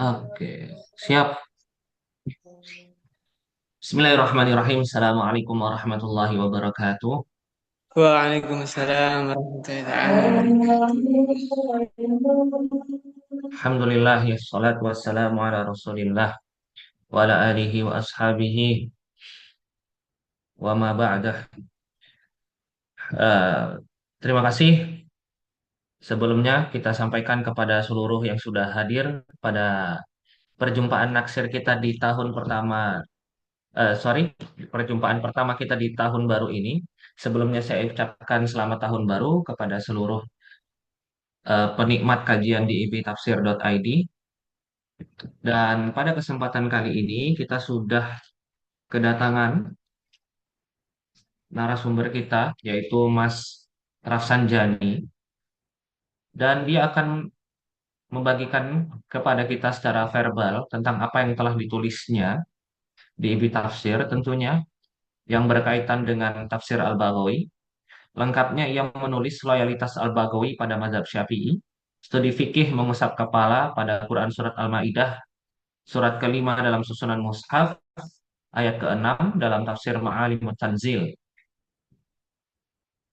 Oke, siap. Bismillahirrahmanirrahim. Assalamualaikum warahmatullahi wabarakatuh. Waalaikumsalam warahmatullahi taala wabarakatuh. Alhamdulillah, ya salatu wassalamu ala rasulillah wa ala alihi wa ashabihi wa ma ba'dah. Eh, Terima kasih sebelumnya kita sampaikan kepada seluruh yang sudah hadir pada perjumpaan naksir kita di tahun pertama, sorry, perjumpaan pertama kita di tahun baru ini. Sebelumnya saya ucapkan selamat tahun baru kepada seluruh penikmat kajian di ibtafsir.id. Dan pada kesempatan kali ini kita sudah kedatangan narasumber kita yaitu Mas Rafsanjani, dan dia akan membagikan kepada kita secara verbal tentang apa yang telah ditulisnya di Ibi Tafsir, tentunya yang berkaitan dengan tafsir Al-Baghawi. Lengkapnya ia menulis loyalitas Al-Baghawi pada mazhab Syafi'i, studi fikih mengusap kepala pada Quran surat Al-Maidah surat kelima dalam susunan Mushaf, ayat ke-6 dalam tafsir Ma'alimut Tanzil.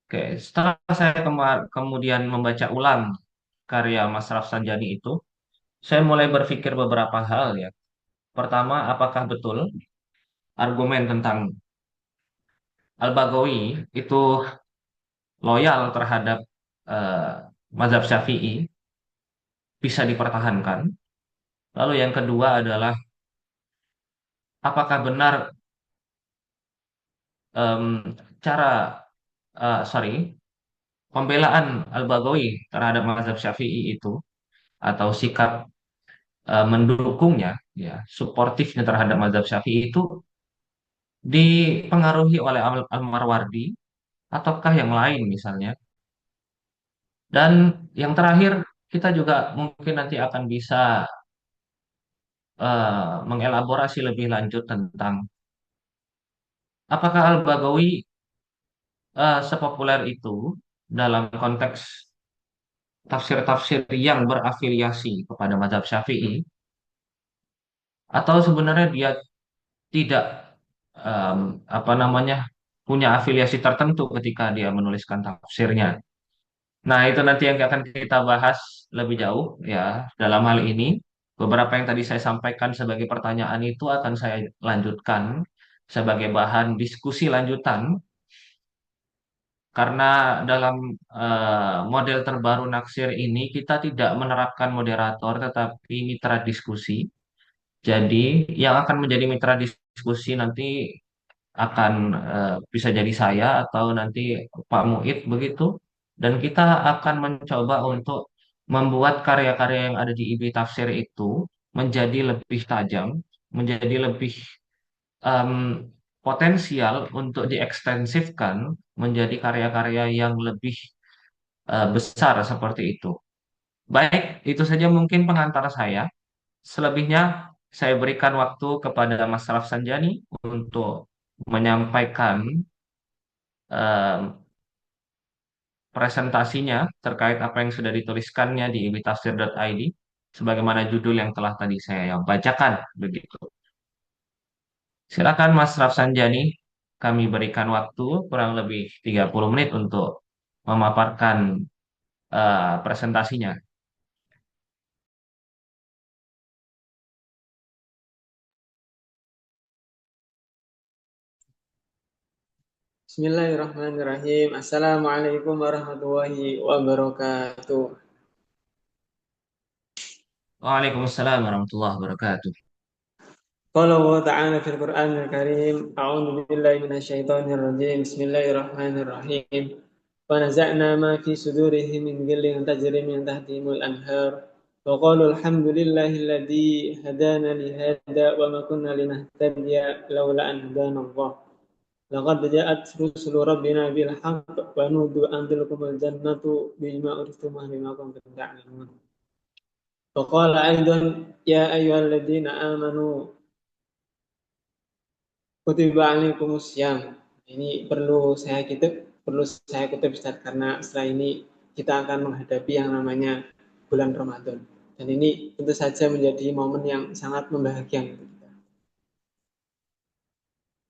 Oke, setelah saya kemudian membaca ulang karya Mas Rafsanjani itu, saya mulai berpikir beberapa hal ya. Pertama, apakah betul argumen tentang Al-Baghawi itu loyal terhadap eh, mazhab Syafi'i bisa dipertahankan? Lalu yang kedua adalah apakah benar em, cara sorry, pembelaan Al-Baghawi terhadap mazhab Syafi'i itu atau sikap mendukungnya, ya, suportifnya terhadap mazhab Syafi'i itu dipengaruhi oleh Al-Marwardi ataukah yang lain misalnya. Dan yang terakhir, kita juga mungkin nanti akan bisa mengelaborasi lebih lanjut tentang apakah Al-Baghawi sepopuler itu dalam konteks tafsir-tafsir yang berafiliasi kepada mazhab Syafi'i, atau sebenarnya dia tidak apa namanya punya afiliasi tertentu ketika dia menuliskan tafsirnya. Nah, itu nanti yang akan kita bahas lebih jauh ya. Dalam hal ini, beberapa yang tadi saya sampaikan sebagai pertanyaan itu akan saya lanjutkan sebagai bahan diskusi lanjutan, karena dalam model terbaru Naksir ini kita tidak menerapkan moderator tetapi mitra diskusi. Jadi yang akan menjadi mitra diskusi nanti akan bisa jadi saya atau nanti Pak Muid begitu. Dan kita akan mencoba untuk membuat karya-karya yang ada di IB Tafsir itu menjadi lebih tajam, menjadi lebih em, potensial untuk diekstensifkan menjadi karya-karya yang lebih besar seperti itu. Baik, itu saja mungkin pengantar saya. Selebihnya saya berikan waktu kepada Mas Raf Sanjani untuk menyampaikan em, presentasinya terkait apa yang sudah dituliskannya di ibtafsir.id sebagaimana judul yang telah tadi saya bacakan begitu. Silakan Mas Rafsanjani, kami berikan waktu kurang lebih 30 menit untuk memaparkan presentasinya. Bismillahirrahmanirrahim. Assalamualaikum warahmatullahi wabarakatuh. Waalaikumsalam warahmatullahi wabarakatuh. Qala Allah Ta'ala fil Qur'anil Karim, A'udzu billahi minasyaitonir rajim. Bismillahirrahmanirrahim. Wa naza'na ma fi sudurihim min ghillin tajri min tahtihimul anhar. Wa qalu alhamdulillahilladzi hadana li hadza wa ma kunna linahtadiya laula an hadana Allah. Laqad ja'at rusulu rabbina bil haqq wa nudu an tilkumul jannatu bima uristumuha bima kuntum ta'lamun. Wa qala aidan ya ayyuhalladzina amanu kutiba alaikumusiyam. Ini perlu saya kutip Ustaz, karena setelah ini kita akan menghadapi yang namanya bulan Ramadan. Dan ini tentu saja menjadi momen yang sangat membahagiakan.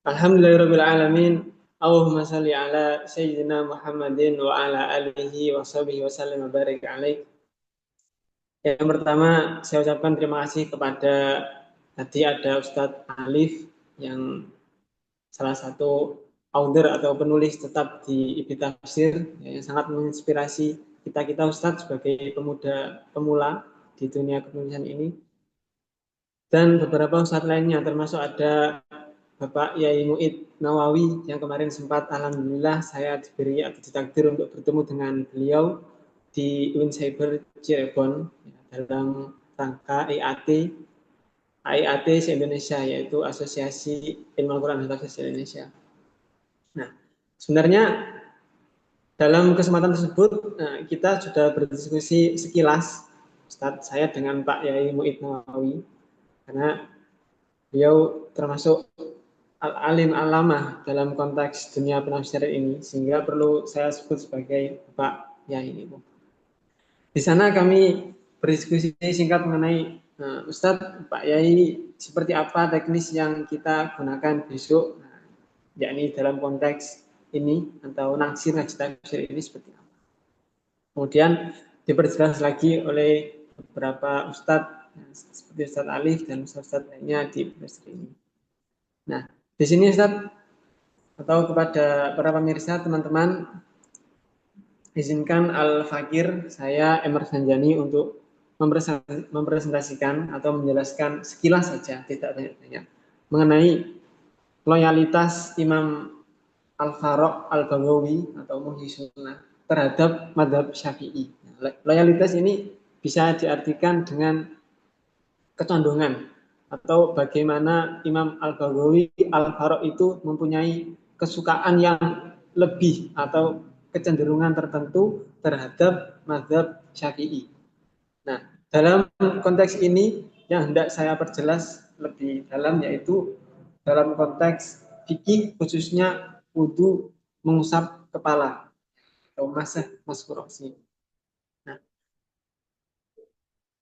Alhamdulillahirabbil alamin. Allahumma shalli ala sayyidina Muhammadin wa ala alihi wa sahbihi wa sallim wa barik alaih. Yang pertama, saya ucapkan terima kasih kepada tadi ada Ustadz Alif yang salah satu author atau penulis tetap di IB Tafsir yang sangat menginspirasi kita Ustadz sebagai pemuda pemula di dunia kepenulisan ini, dan beberapa ustadz lainnya termasuk ada Bapak Yai Muid Nawawi yang kemarin sempat alhamdulillah saya diberi atau ditakdir untuk bertemu dengan beliau di UIN Cyber Cirebon dalam rangka AIAT se-Indonesia, yaitu Asosiasi Ilmu Al-Quran dan Tafsir Indonesia. Nah, sebenarnya dalam kesempatan tersebut kita sudah berdiskusi sekilas Ustadz saya dengan Pak Yai Muid Nawawi, karena beliau termasuk al-alim al-lamah dalam konteks dunia penafsiran ini, sehingga perlu saya sebut sebagai Pak Yai. Di sana kami berdiskusi singkat mengenai Ustadz, Pak Yai, seperti apa teknis yang kita gunakan besok, yakni dalam konteks ini atau naksir ngaji tafsir ini seperti apa. Kemudian diperjelas lagi oleh beberapa Ustadz seperti Ustadz Alif dan Ustadz lainnya di tafsir ini. Nah, di sini Ustaz atau kepada para pemirsa teman-teman, izinkan Al-Fakir saya Emir Sanjani untuk mempresentasikan atau menjelaskan sekilas saja, tidak banyak-banyak, mengenai loyalitas Imam Al-Faruq Al-Baghawi atau Muhyi Sunnah terhadap madhab Syafi'i. Loyalitas ini bisa diartikan dengan kecondongan atau bagaimana Imam Al-Baghawi Al-Faruq itu mempunyai kesukaan yang lebih atau kecenderungan tertentu terhadap mazhab Syafi'i. Nah, dalam konteks ini yang hendak saya perjelas lebih dalam yaitu dalam konteks fikih, khususnya wudu mengusap kepala atau masah maskurosi. Nah,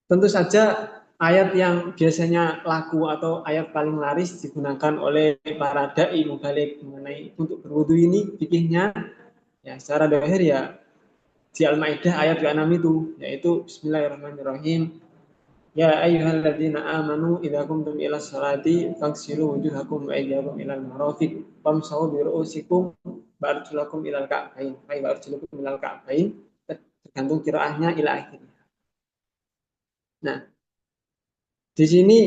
tentu saja ayat yang biasanya laku atau ayat paling laris digunakan oleh para dai mubalik mengenai untuk berwudu ini fikihnya ya secara dohir ya di Al-Maidah ayat ke-6 itu, yaitu Bismillahirrahmanirrahim. Ya ayyuhalladzina amanu idza qumtum ila sholati faghsilu wujuhakum wa aydiyakum ilal marafiq wamsahu bi ru'usikum wa arjulakum ilal ka'bain. Wa arjulakum ilal ka'bain, tergantung qiraahnya ila akhir. Nah, di sini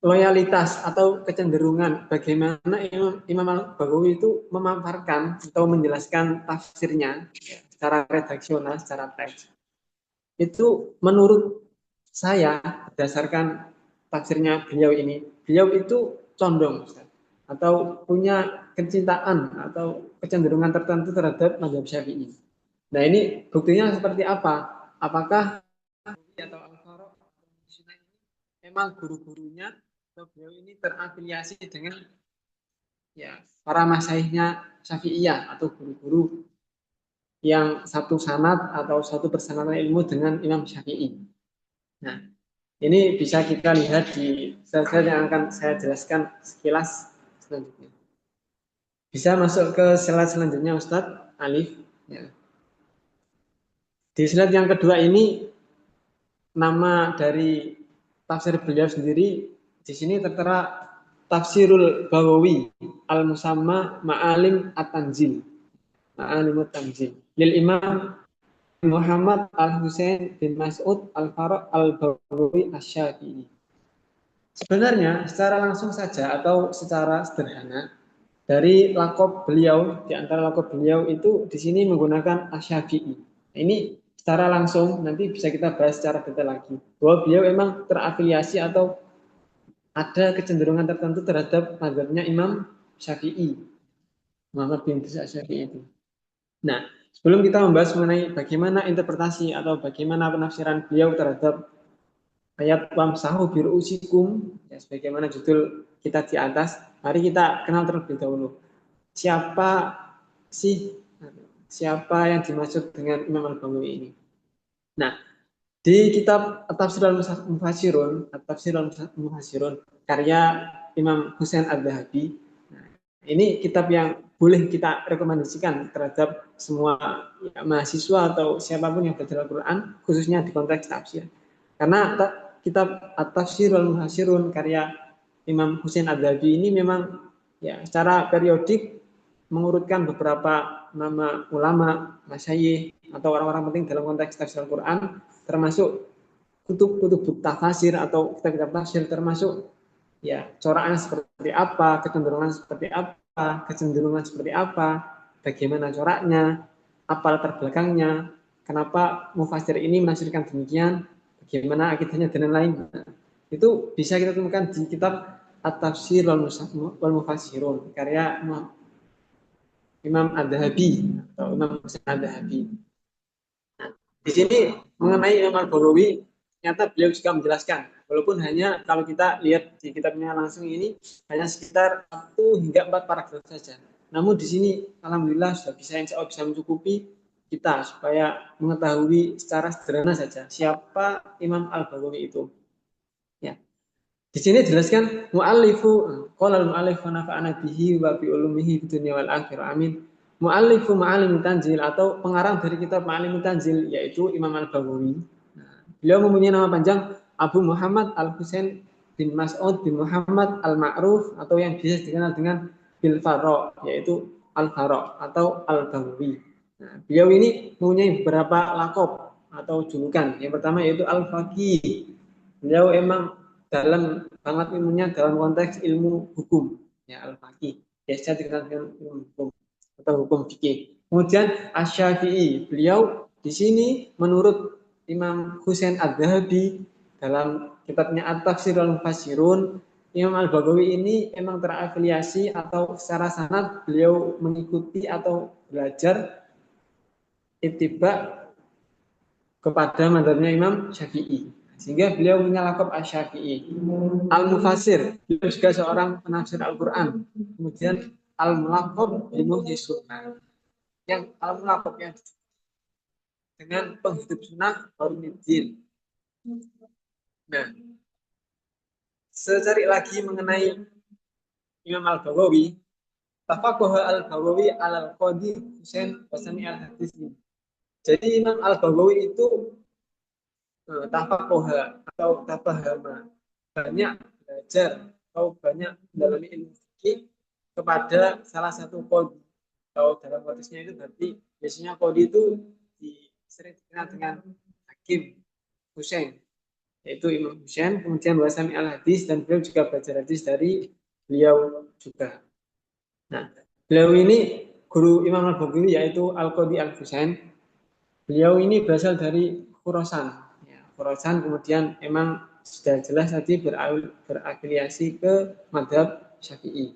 loyalitas atau kecenderungan bagaimana Imam Al-Baghawi itu memaparkan atau menjelaskan tafsirnya secara redaksional, secara teks. Itu menurut saya berdasarkan tafsirnya beliau ini, beliau itu condong atau punya kecintaan atau kecenderungan tertentu terhadap mazhab Syafi'i. Nah, ini buktinya seperti apa? Apakah atau Al-Faruq memang guru-gurunya atau beliau ini terafiliasi dengan ya para masyaihnya Syafi'iyah atau guru-guru yang satu sanad atau satu persanatan ilmu dengan Imam Syafi'i. Nah, ini bisa kita lihat di slide yang akan saya jelaskan sekilas selanjutnya. Bisa masuk ke slide selanjutnya Ustadz Alif. Ya. Di slide yang kedua ini nama dari tafsir beliau sendiri di sini tertera Tafsirul Baghawi Al-Musamma Ma'alim At-Tanzil. Ma'alim At-Tanzil. Lil Imam Muhammad Al-Husain bin Mas'ud Al-Faruq Al-Baghawi Asy-Syafi'i. Sebenarnya secara langsung saja atau secara sederhana dari lakob beliau, di antara lakob beliau itu di sini menggunakan Asy-Syafi'i. Ini secara langsung nanti bisa kita bahas secara detail lagi bahwa beliau memang terafiliasi atau ada kecenderungan tertentu terhadap mazhabnya Imam Syafi'i, Muhammad bin Syafi'i itu. Nah, sebelum kita membahas mengenai bagaimana interpretasi atau bagaimana penafsiran beliau terhadap ayat wamsahu biru'usikum, ya, sebagaimana judul kita di atas, mari kita kenal terlebih dahulu. Siapa yang dimaksud dengan Imam Al-Baghawi ini? Nah, Di kitab At-Tafsir al-Mufassirun, karya Imam Husain Ad-Dahabi. Nah, ini kitab yang boleh kita rekomendasikan terhadap semua ya, mahasiswa atau siapapun yang belajar Al-Quran, khususnya di konteks tafsir. Karena kitab At-Tafsir al-Mufassirun karya Imam Husain Ad-Dahabi ini memang ya secara periodik mengurutkan beberapa nama ulama, masyayikh atau orang-orang penting dalam konteks tafsir Al-Quran, termasuk kutub-kutub tafsir atau kitab-kitab tafsir, termasuk ya coraknya seperti apa, kecenderungan seperti apa, bagaimana coraknya, apa latar belakangnya, kenapa mufassir ini menafsirkan demikian, bagaimana akidahnya dan lain-lain. Itu bisa kita temukan di kitab At-Tafsir wal Mufassirun karya Imam Ad-Dahabi atau Imam Husain Ad-Dahabi. Nah, di sini mengenai Imam Al-Baghawi, ternyata beliau juga menjelaskan, walaupun hanya kalau kita lihat di kitabnya langsung ini hanya sekitar 1 hingga 4 paragraf saja. Namun di sini alhamdulillah sudah bisa, insya Allah bisa mencukupi kita supaya mengetahui secara sederhana saja siapa Imam Al-Baghawi itu. Ya. Di sini dijelaskan mu'allifu qala al-mu'allif wa nafa'ana bihi wa bi ulumihi fid dunya wal akhirah. Amin. Mu'allifu Ma'alim Tanzil atau pengarang dari kitab Ma'alim Tanzil yaitu Imam Al-Baghawi. Nah, beliau mempunyai nama panjang Abu Muhammad Al-Husain bin Mas'ud bin Muhammad Al-Ma'ruf atau yang biasa dikenal dengan Bil Faro yaitu Al-Faro atau Al-Baghawi. Nah, beliau ini mempunyai beberapa lakop atau julukan. Yang pertama yaitu Al-Faqih. Beliau emang dalam banget ilmunya dalam konteks ilmu hukum, ya al-faqih, biasa dikenal dengan ilmu hukum atau hukum fikih. Kemudian Asy-Syafi'i, beliau di sini menurut Imam Husain Ad-Dahabi dalam kitabnya At-Tafsir al-Mufassirun, Imam Al-Baghawi ini emang terafiliasi atau secara sanad beliau mengikuti atau belajar ittiba kepada madhabnya Imam Syafi'i. Sehingga beliau punya lakop Asy-Syafi'i. Al-Mufassir, beliau juga seorang penafsir Al-Quran. Kemudian Al-Mulaqab ilmu sunnah. Yang Al-Mulaqab yang dengan penghidup sunnah Baruddin. Nah, secari lagi mengenai Imam Al-Baghawi, Tafaqaha Al-Baghawi al-Qadi Husain Basani al-Hadis. Jadi Imam Al-Baghawi itu tafakoha atau tafahama, banyak belajar atau banyak mendalami ilmu fikih kepada salah satu qadhi. Atau dalam konteksnya itu berarti biasanya qadhi itu sering dikenal dengan Hakim Husain, yaitu Imam Husain, kemudian Wasami al-Hadis, dan beliau juga belajar hadis dari beliau juga. Nah, beliau ini guru Imam Al-Baghawi yaitu Al-Qadhi Al-Husain. Beliau ini berasal dari Khurasan. Ya, Khurasan kemudian emang sudah jelas tadi berafiliasi ke madhab Syafi'i.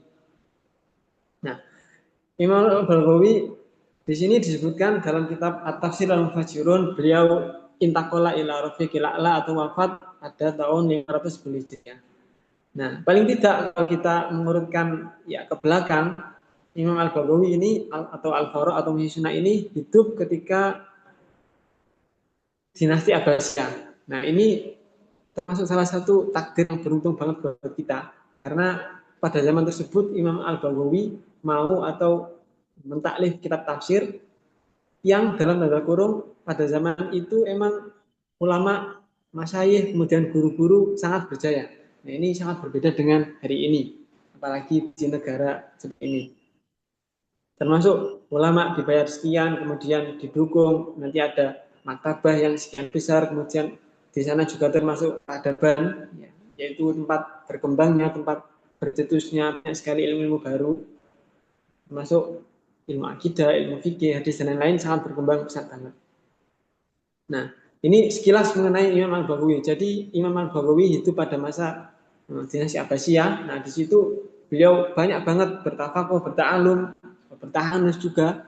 Nah, Imam Al-Baghawi di sini disebutkan dalam kitab At-Tafsir al-Mufassirun, beliau intakola ila rafiqil a'la atau wafat pada tahun 500 sebelum Hijriah. Nah, paling tidak kalau kita mengurutkan ya ke belakang, Imam Al-Baghawi ini atau Al-Faruq atau Muhyiddin ini hidup ketika dinasti Abbasiyah. Nah, ini termasuk salah satu takdir yang beruntung banget buat kita. Karena pada zaman tersebut Imam Al-Baghawi mau atau mentaklif kitab tafsir yang dalam tanda kurung pada zaman itu emang ulama, masyayikh, kemudian guru-guru sangat berjaya. Nah, ini sangat berbeda dengan hari ini, apalagi di negara seperti ini. Termasuk ulama dibayar sekian, kemudian didukung, nanti ada maktabah yang sekian besar, kemudian di sana juga termasuk peradaban, yaitu tempat berkembangnya, tempat bercetusnya banyak sekali ilmu-ilmu baru, termasuk ilmu akidah, ilmu fikih, hadis, dan lain-lain sangat berkembang pesat banget. Nah, ini sekilas mengenai Imam Al-Baghawi. Jadi Imam Al-Baghawi itu pada masa dinasti Abbasiyah. Nah, di situ beliau banyak banget bertafakuh, berta'alum, bertahanus juga,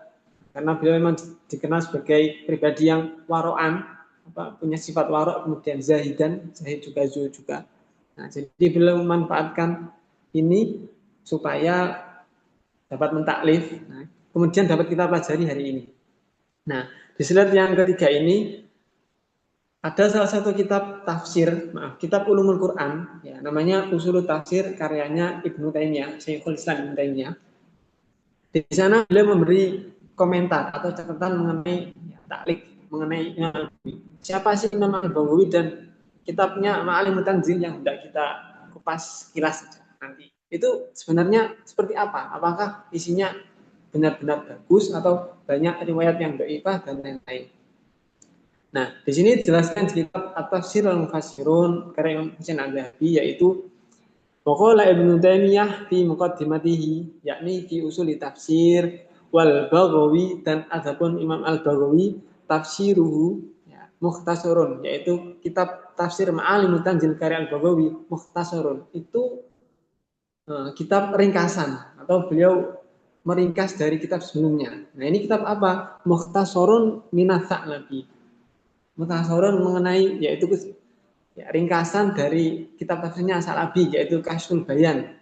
karena beliau memang dikenal sebagai pribadi yang waro'an, punya sifat warok, kemudian zahidan, zahid juga, zuhud juga. Nah, jadi beliau memanfaatkan ini supaya dapat mentaklif, nah, kemudian dapat kita pelajari hari ini. Nah, di slide yang ketiga ini Ada salah satu kitab tafsir, kitab Ulumul Quran, ya, namanya Ushul Tafsir karyanya Ibnu Taimiyah, Syekhul Islam Ibnu Taimiyah. Di sana beliau memberi komentar atau catatan mengenai ya, taklik mengenai Imam Al-Baghawi. Siapa sih Imam Al-Baghawi dan kitabnya Ma'alimut Tanzil yang hendak kita kupas kilas nanti. Itu sebenarnya seperti apa? Apakah isinya benar-benar bagus atau banyak riwayat yang dhaifah dan lain-lain. Nah, di sini dijelaskan di kitab At-Tafsir al-Mufassirun karya Imam Husain Al-Dhahabi yaitu Waqala Ibnu Taimiyah fi muqaddimatihi yakni fi usul tafsir wal Baghawi dan adapun Imam Al-Baghawi tafsiruhu ya, mukhtasarun yaitu kitab tafsir Ma'alimut Tanzil karya Al-Baghawi mukhtasarun itu kitab ringkasan atau beliau meringkas dari kitab sebelumnya. Nah, ini kitab apa? Mukhtasarun minats Sa'labi. Mukhtasarun mengenai yaitu ya, ringkasan dari kitab tafsirnya As-Sa'labi yaitu Kasyful Bayan.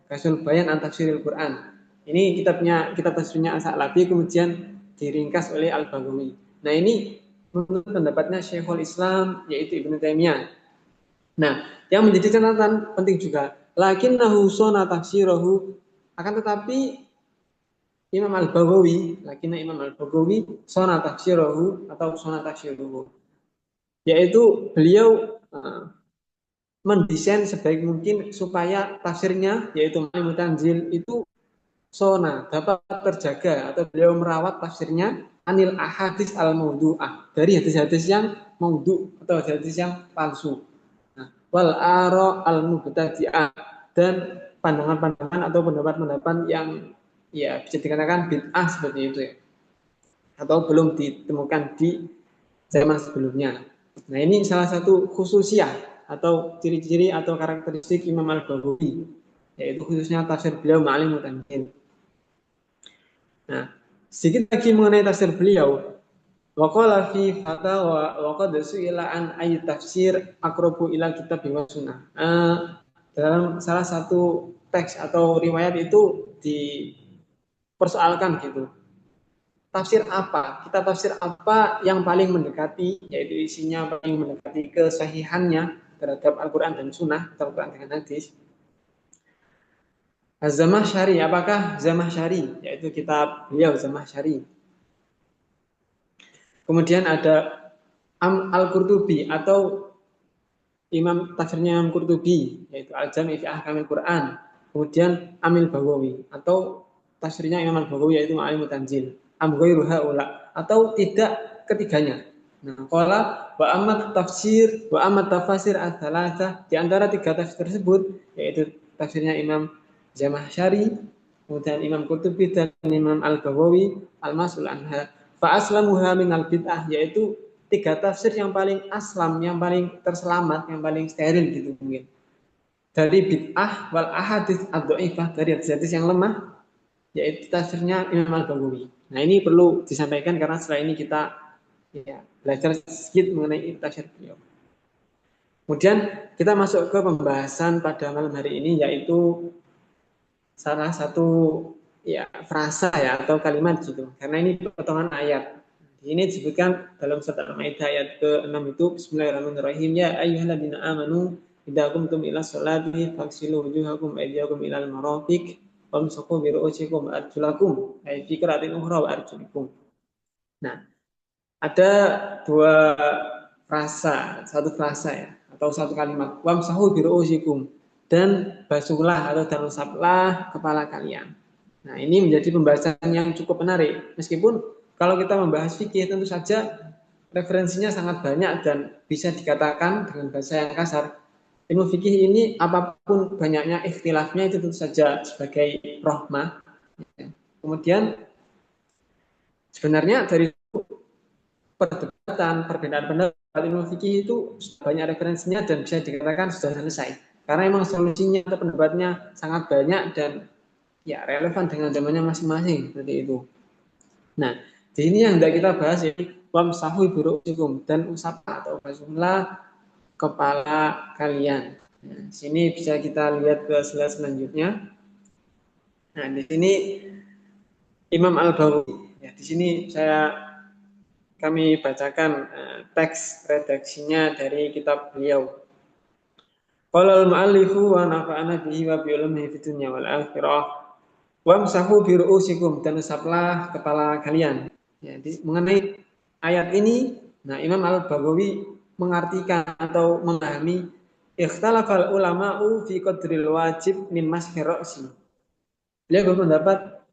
Kasyful Bayan an Tafsiril Quran. Ini kitab tafsirnya As-Sa'labi kemudian diringkas oleh Al-Baghawi. Nah, ini menurut pendapatnya Syekhul Islam yaitu Ibnu Taimiyah. Nah, yang menjadi catatan penting juga, lakinnahu sona tafsirahu akan tetapi Imam Al-Baghawi sona tafsirahu atau sona tafsiruhu yaitu beliau mendesain sebaik mungkin supaya tafsirnya yaitu Ma'alimut Tanzil itu sona dapat terjaga atau beliau merawat tafsirnya anil ahadits al maudhu'ah dari hadis-hadis yang maudhu atau hadis yang palsu. Nah, wal ara al mubtadi'ah dan pandangan-pandangan atau pendapat-pendapat yang ya bisa dikatakan bid'ah seperti itu ya atau belum ditemukan di zaman sebelumnya. Nah, ini salah satu khususiah atau ciri-ciri atau karakteristik Imam Al-Baghawi, yaitu khususnya tafsir beliau Ma'alimut Tanzil. Nah, sedikit lagi mengenai tafsir beliau. Waqala fi fatawa wa qad su'ila an ayy tafsir aqrabu ila kitab wa sunnah. Dalam salah satu teks atau riwayat itu dipersoalkan gitu. Tafsir apa? Kita tafsir apa yang paling mendekati, yaitu isinya paling mendekati kesahihannya terhadap Al-Quran dan Sunnah atau Al-Quran dengan hadis. Az-Zamakhsyari, apakah Zamakhsyari? Yaitu kitab beliau Zamakhsyari. Kemudian ada Al-Qurtubi atau Imam tafsirnya Imam Qurtubi, yaitu Al-Jami' fi Ahkamil Quran. Kemudian Amil Baghawi atau tafsirnya Imam Al-Baghawi yaitu Ma'alimut Tanzil. Am ghairu haula atau tidak ketiganya. Nah, qala wa amat tafsir wa amat tafasir ats-tsalatsah di antara tiga tafsir tersebut yaitu tafsirnya Imam Zamakhsyari, kemudian Imam Qurtubi dan Imam Al-Baghawi al-mas'ul anha fa aslamuha min al-bid'ah yaitu tiga tafsir yang paling aslam, yang paling terselamat, yang paling steril gitu mungkin. Dari bid'ah wal ahadits ad-dhaifah dari hadis-hadis yang lemah yaitu tafsirnya Imam Al-Baghawi. Nah, ini perlu disampaikan karena setelah ini kita ya, belajar sedikit mengenai tafsir beliau. Kemudian kita masuk ke pembahasan pada malam hari ini yaitu salah satu ya frasa ya atau kalimat gitu. Karena ini potongan ayat. Ini disebutkan dalam surat Al-Maidah ayat ke-6 itu Bismillahirrahmanirrahim ya ayyuhalladzina amanu idza qumtum ila sholati faghsilu wujuhakum wa aydiyakum ilal marafiq wamsahu bi ru'usikum wa arjulakum ay fi qira'atin ukhra wa arjulikum. Nah, ada dua frasa, satu frasa ya atau satu kalimat wamsahu bi ru'usikum dan basuhlah atau dan usaplah kepala kalian. Nah, ini menjadi pembahasan yang cukup menarik meskipun kalau kita membahas fikih tentu saja referensinya sangat banyak dan bisa dikatakan dengan bahasa yang kasar ilmu fikih ini apapun banyaknya ikhtilafnya itu tentu saja sebagai rahmah. Kemudian sebenarnya dari perdebatan, perbedaan pendapat ilmu fikih itu banyak referensinya dan bisa dikatakan sudah selesai. Karena memang solusinya atau pendapat sangat banyak dan ya relevan dengan zamannya masing-masing seperti itu. Nah, di sini yang hendak kita bahas ini wamsahu bi ru'usikum dan usaplah atau basuhlah kepala kalian. Nah, sini bisa kita lihat ke slide selanjutnya. Nah, di sini Imam Al-Baghawi. Ya, di sini saya kami bacakan teks redaksinya dari kitab beliau. Qala al-mu'allifu wa nafa'ana bihi wa bi ulumihi fid dunya wal akhirah. Wamsahu bi ru'usikum, dan usaplah kepala kalian. Ya, mengenai ayat ini, nah Imam Al-Baghawi mengartikan atau memahami ikhtalafal ulama'u fi qadril wajib min mashi ra'si. Beliau berpendapat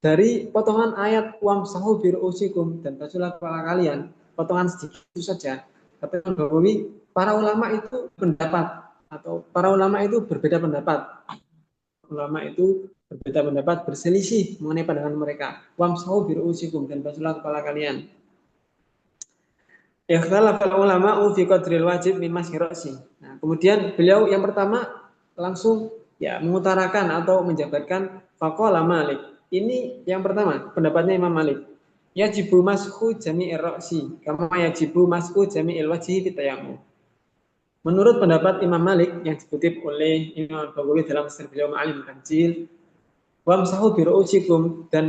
dari potongan ayat wamsahu bi ru'usikum, dan basuhlah kepala kalian, potongan sedikit itu saja. Kata Imam Baghawi, para ulama itu pendapat atau para ulama itu berbeda pendapat. Ulama itu berbeda pendapat, berselisih mengenai pandangan mereka. Wamsahu bi ru'usikum, dan basuhlah kepala kalian. Ikhtalafa ulama'u fi qadril wajib min mashi ra'si. Nah, kemudian beliau yang pertama langsung ya mengutarakan atau menjabarkan faqala Malik. Ini yang pertama, pendapatnya Imam Malik. Yajibu mashu jami'ir ra'si kama yajibu mashu jami'il wajhi fi tayammum. Menurut pendapat Imam Malik yang dikutip oleh Imam Al-Baghawi dalam tafsir beliau Ma'alim Tanzil, wamsahu bi ru'usikum, dan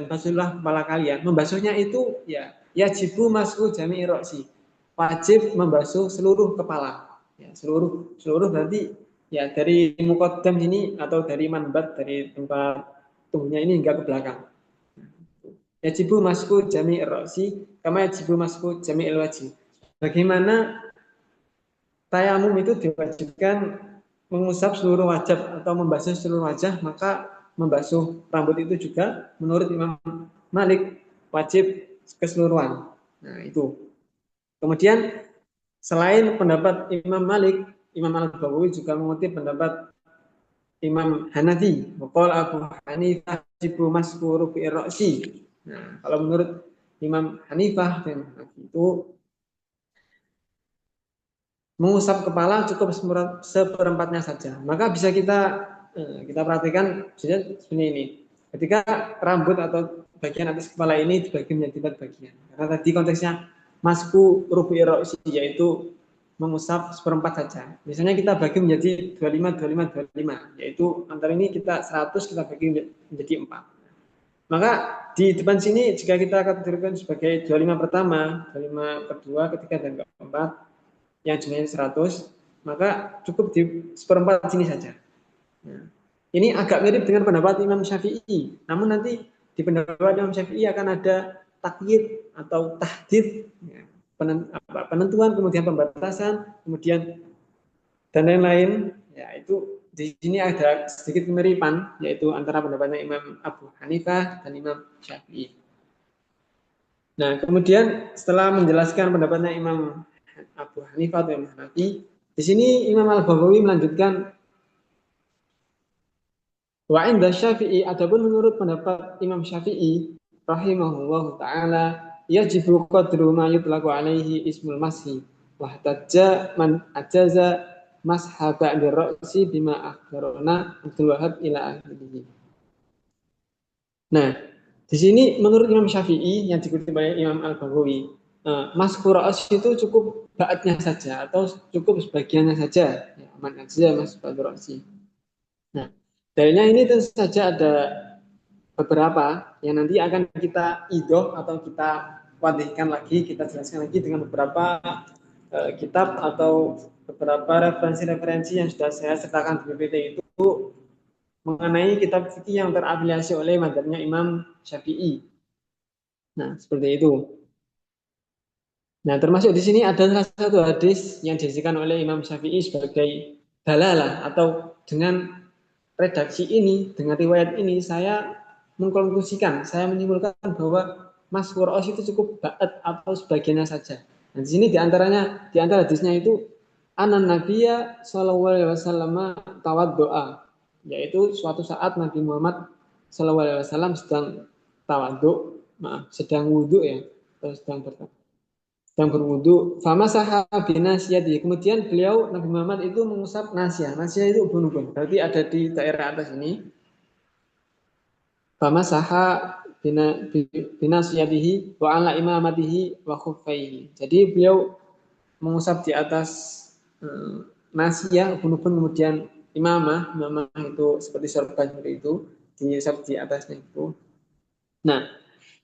basuhlah kepala kalian. Membasuhnya itu ya yajibu mashu jami'i ra'si. Wajib membasuh seluruh kepala. Ya, seluruh berarti ya dari muqaddam ini atau dari manbat, dari tempat tubuhnya ini hingga ke belakang. Yajibu mashu jami'i ra'si kama yajibu mashu jami'il wajhi. Bagaimana tayamum itu diwajibkan mengusap seluruh wajah atau membasuh seluruh wajah, maka membasuh rambut itu juga menurut Imam Malik wajib keseluruhan. Nah, itu. Kemudian selain pendapat Imam Malik, Imam Al-Baghawi juga mengutip pendapat Imam Hanafi. Qala Abu Hanifah jibu maskuru fi ra'si. Nah, kalau menurut Imam Hanifah dan Hanafi itu mengusap kepala cukup seperempatnya saja. Maka bisa kita perhatikan seperti ini. Ketika rambut atau bagian atas kepala ini dibagi menjadi 4 bagian. Karena tadi konteksnya masku rubu'i ra'si, yaitu mengusap seperempat saja. Misalnya kita bagi menjadi 25, 25, 25. Yaitu antara ini kita 100 kita bagi menjadi 4. Maka di depan sini jika kita kategorikan sebagai 25 pertama, 25 kedua, ketiga, dan keempat, yang jumlahnya 100, maka cukup di seperempat sini saja. Nah, ini agak mirip dengan pendapat Imam Syafi'i. Namun nanti di pendapat Imam Syafi'i akan ada takyid atau tahdid, ya, penentuan, kemudian pembatasan, kemudian dan lain-lain. Ya, itu di sini ada sedikit kemiripan, yaitu antara pendapatnya Imam Abu Hanifah dan Imam Syafi'i. Nah, kemudian setelah menjelaskan pendapatnya Imam Abu Hanifah atau Imam Hanafi, di sini Imam Al-Baghawi melanjutkan wa inda Syafi'i, adapun menurut pendapat Imam Syafi'i rahimahullahu taala, yajibu qadru ma yutlaqu alaihi ismul mashi wa tajja man ajaza mashaba di ra'si bima akhbarana Abdul Wahab ila akhirih. Nah, di sini menurut Imam Syafi'i yang dikutip oleh Imam Al-Baghawi, masku ra's itu cukup ba'atnya saja atau cukup sebagiannya saja. Ya, man aja masku ra'si. Nah, dalilnya ini tentu saja ada beberapa yang nanti akan kita idoh atau kita wadihkan lagi, kita jelaskan lagi dengan beberapa kitab atau beberapa referensi-referensi yang sudah saya sertakan di PPT itu mengenai kitab fikih yang terafiliasi oleh mazhabnya Imam Syafi'i. Nah, seperti itu. Nah, termasuk di sini ada salah satu hadis yang dijadikan oleh Imam Syafi'i sebagai dalalah, atau dengan redaksi ini, dengan riwayat ini, saya mengkonklusikan, saya menyimpulkan bahwa masku ra's itu cukup ba'at atau sebagiannya saja. Nah, di sini di antara hadisnya itu anan nabiyya sallallahu alaihi wasallam tawaddu'a, yaitu suatu saat Nabi Muhammad sallallahu alaihi wasallam sedang wudhu ya, atau sedang berwudhu. Famasaha binasiyati, kemudian beliau Nabi Muhammad itu mengusap nasyah. Nasyah itu ubun-ubun, berarti ada di daerah atas ini. Famasaha binasiyatihi wa ala imamatihi wa khuffaihi. Jadi beliau mengusap di atas nasyah ubun-ubun, kemudian imamah itu seperti sorban seperti itu, diusap di atasnya itu. Nah,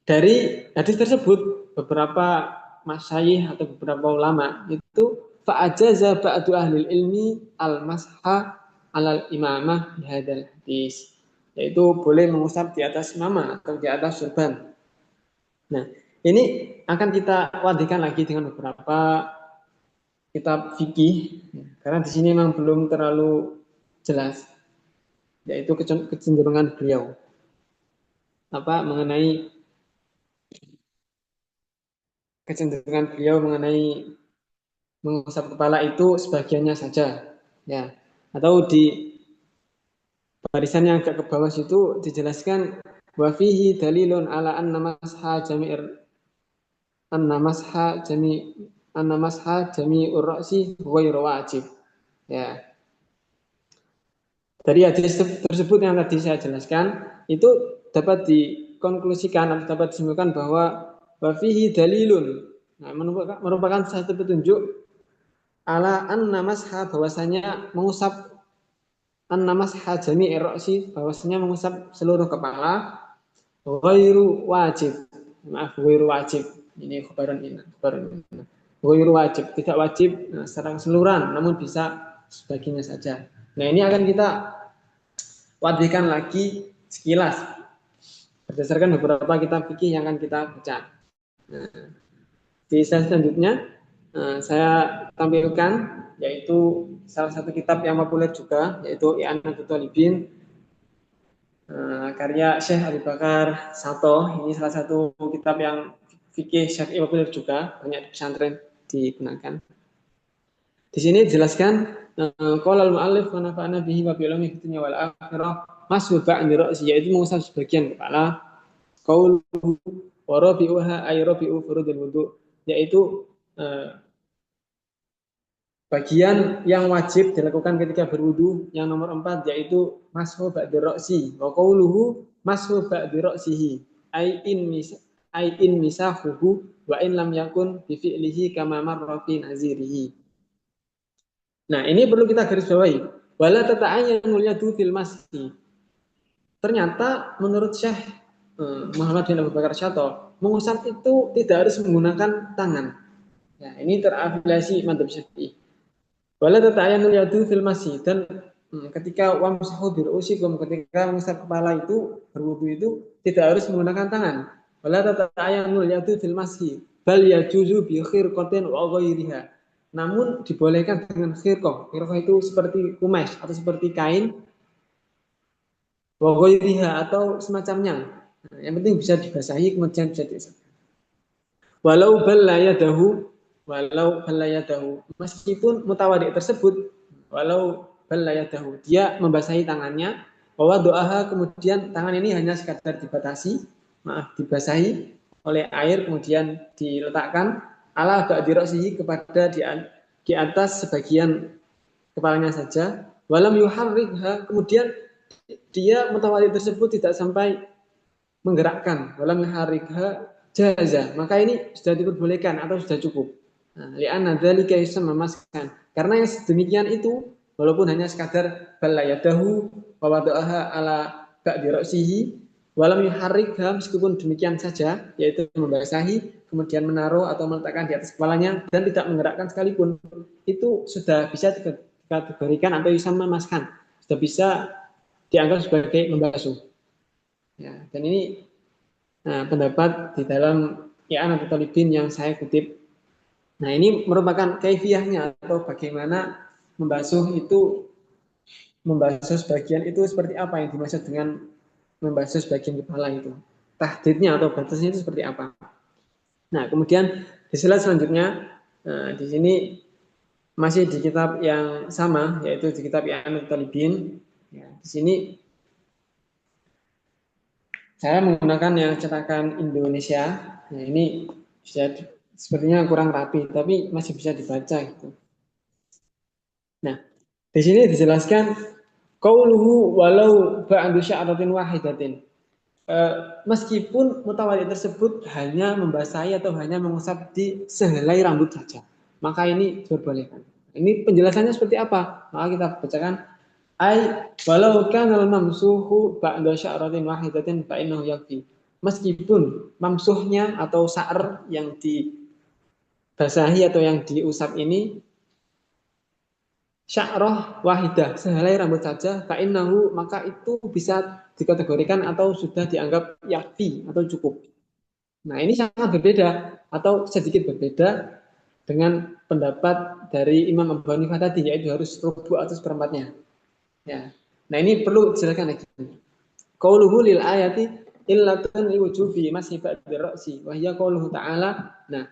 dari hadis tersebut beberapa masyayikh atau beberapa ulama itu fa'ajaza ba'du ahli ilmi al-masha alal imamah bihadal hadis, yaitu boleh mengusap di atas imamah atau di atas surban. Nah, ini akan kita wadikan lagi dengan beberapa kitab fikih, karena di sini memang belum terlalu jelas, yaitu kecenderungan beliau mengenai mengusap kepala itu sebagiannya saja, ya. Atau di barisan yang agak ke bawah situ dijelaskan wa fihi dalilun ala anna masha jami'ir anna masha jami' anna masha jami'ur ra'si ghairu wajib. Ya. Dari hadis tersebut yang tadi saya jelaskan itu dapat dikonklusikan atau dapat disimpulkan bahwa wa fihi dalilun, nah, merupakan satu petunjuk ala anna masha, bahwasanya mengusap anna masha jami'ir ra'si, bahwasanya mengusap seluruh kepala ghairu wajib. Maaf, ghairu wajib. Ini khabaran ini. Ghairu wajib, tidak wajib secara keseluruhan, namun bisa sebagiannya saja. Nah, ini akan kita wadikan lagi sekilas berdasarkan beberapa kitab fikih yang akan kita baca. Nah, di slide selanjutnya saya tampilkan yaitu salah satu kitab yang populer juga, yaitu I'anatul Talibin karya Syekh Abu Bakar Sato. Ini salah satu kitab yang fikih syafi'i populer juga, banyak di pesantren digunakan. Di sini dijelaskan qala al-mu'allif wa nafa'ana bihi wa bi ulumi fid dunya wal akhirah mashu ba'di ra'si, yaitu mengusap sebagian kepala. Qauluhu wa rabi'uha ay rabi'u furudil wudu, yaitu bagian yang wajib dilakukan ketika berwudu yang nomor 4, yaitu mashu ba'di ra'si. Wa qauluhu mashu ba'di ra'sihi ay in misahuhu wa in lam yakun bi fi'lihi kama marra fi nazirihi. Nah, ini perlu kita garis bawahi. Wala tata'ayyanul yadu fil masih. Ternyata menurut Syekh Muhammad bin Abu Bakar Syato, mengusap itu tidak harus menggunakan tangan. Ya, ini terafiliasi madzhab Syafi'i. Wala tata'ayyanul yadu fil masih, dan ketika wamsahu bi ru'usikum, ketika mengusap kepala itu berwudu itu tidak harus menggunakan tangan. Wala tata'ayyanul yadu fil masih bal yajuzu bi khirqatin wa ghairiha. Namun dibolehkan dengan khirqah. Khirqah itu seperti kumis atau seperti kain, wa ghairiha atau semacamnya. Nah, yang penting bisa dibasahi kemudian bisa diisapkan. Walau ballayadahu, meskipun mutawadi tersebut, walau ballayadahu, dia membasahi tangannya, bahwa doa kemudian tangan ini hanya sekadar dibasahi oleh air, kemudian diletakkan ala ba'di ra'sihi, kepada di atas sebagian kepalanya saja. Walam yuharrikha, kemudian dia mutawali tersebut tidak sampai menggerakkan. Walam yuharrikha jaza, maka ini sudah diperbolehkan atau sudah cukup. Li'anna dzalika memaskan, karena yang sedemikian itu walaupun hanya sekadar balayadahu wa wada'aha ala ba'di ra'sihi walam yuharrikha, meskipun demikian saja, yaitu membasahi kemudian menaruh atau meletakkan di atas kepalanya dan tidak menggerakkan sekalipun, itu sudah bisa dikategorikan atau bisa memaskan, sudah bisa dianggap sebagai membasuh. Ya, dan ini pendapat di dalam I'anatul Talibin yang saya kutip. Nah, ini merupakan kaifiyahnya atau bagaimana membasuh sebagian itu seperti apa yang dimaksud dengan membasuh sebagian kepala itu. Tahdidnya atau batasnya itu seperti apa. Nah, kemudian di slide selanjutnya, di sini masih di kitab yang sama, yaitu di kitab I'anatul Talibin. Ya, di sini saya menggunakan yang cetakan Indonesia. Nah, ini sepertinya kurang rapi, tapi masih bisa dibaca gitu. Nah, di sini dijelaskan qauluhu walau ba'du sya'ratin wahidatin. Meskipun mutawali tersebut hanya membasahi atau hanya mengusap di sehelai rambut saja, maka ini diperbolehkan. Ini penjelasannya seperti apa? Maka kita bacakan ai walau kana al-mamsuhu ba'da sya'ratin wahidatin fa innahu yakfi. meskipun mamsuhnya atau sa'r yang dibasahi atau yang diusap ini sya'rah wahidah, sehelai rambut saja, fa'innahu, maka itu bisa dikategorikan atau sudah dianggap yakfi atau cukup. Nah, ini sangat berbeda atau sedikit berbeda dengan pendapat dari Imam Abu Hanifah tadi, yaitu harus rubu atau seperempatnya. Ya. Nah, ini perlu dijelaskan lagi. Qauluhu lil ayati illatun liwujubi masih ba'di ra'si wa hiya qauluhu ta'ala. Nah,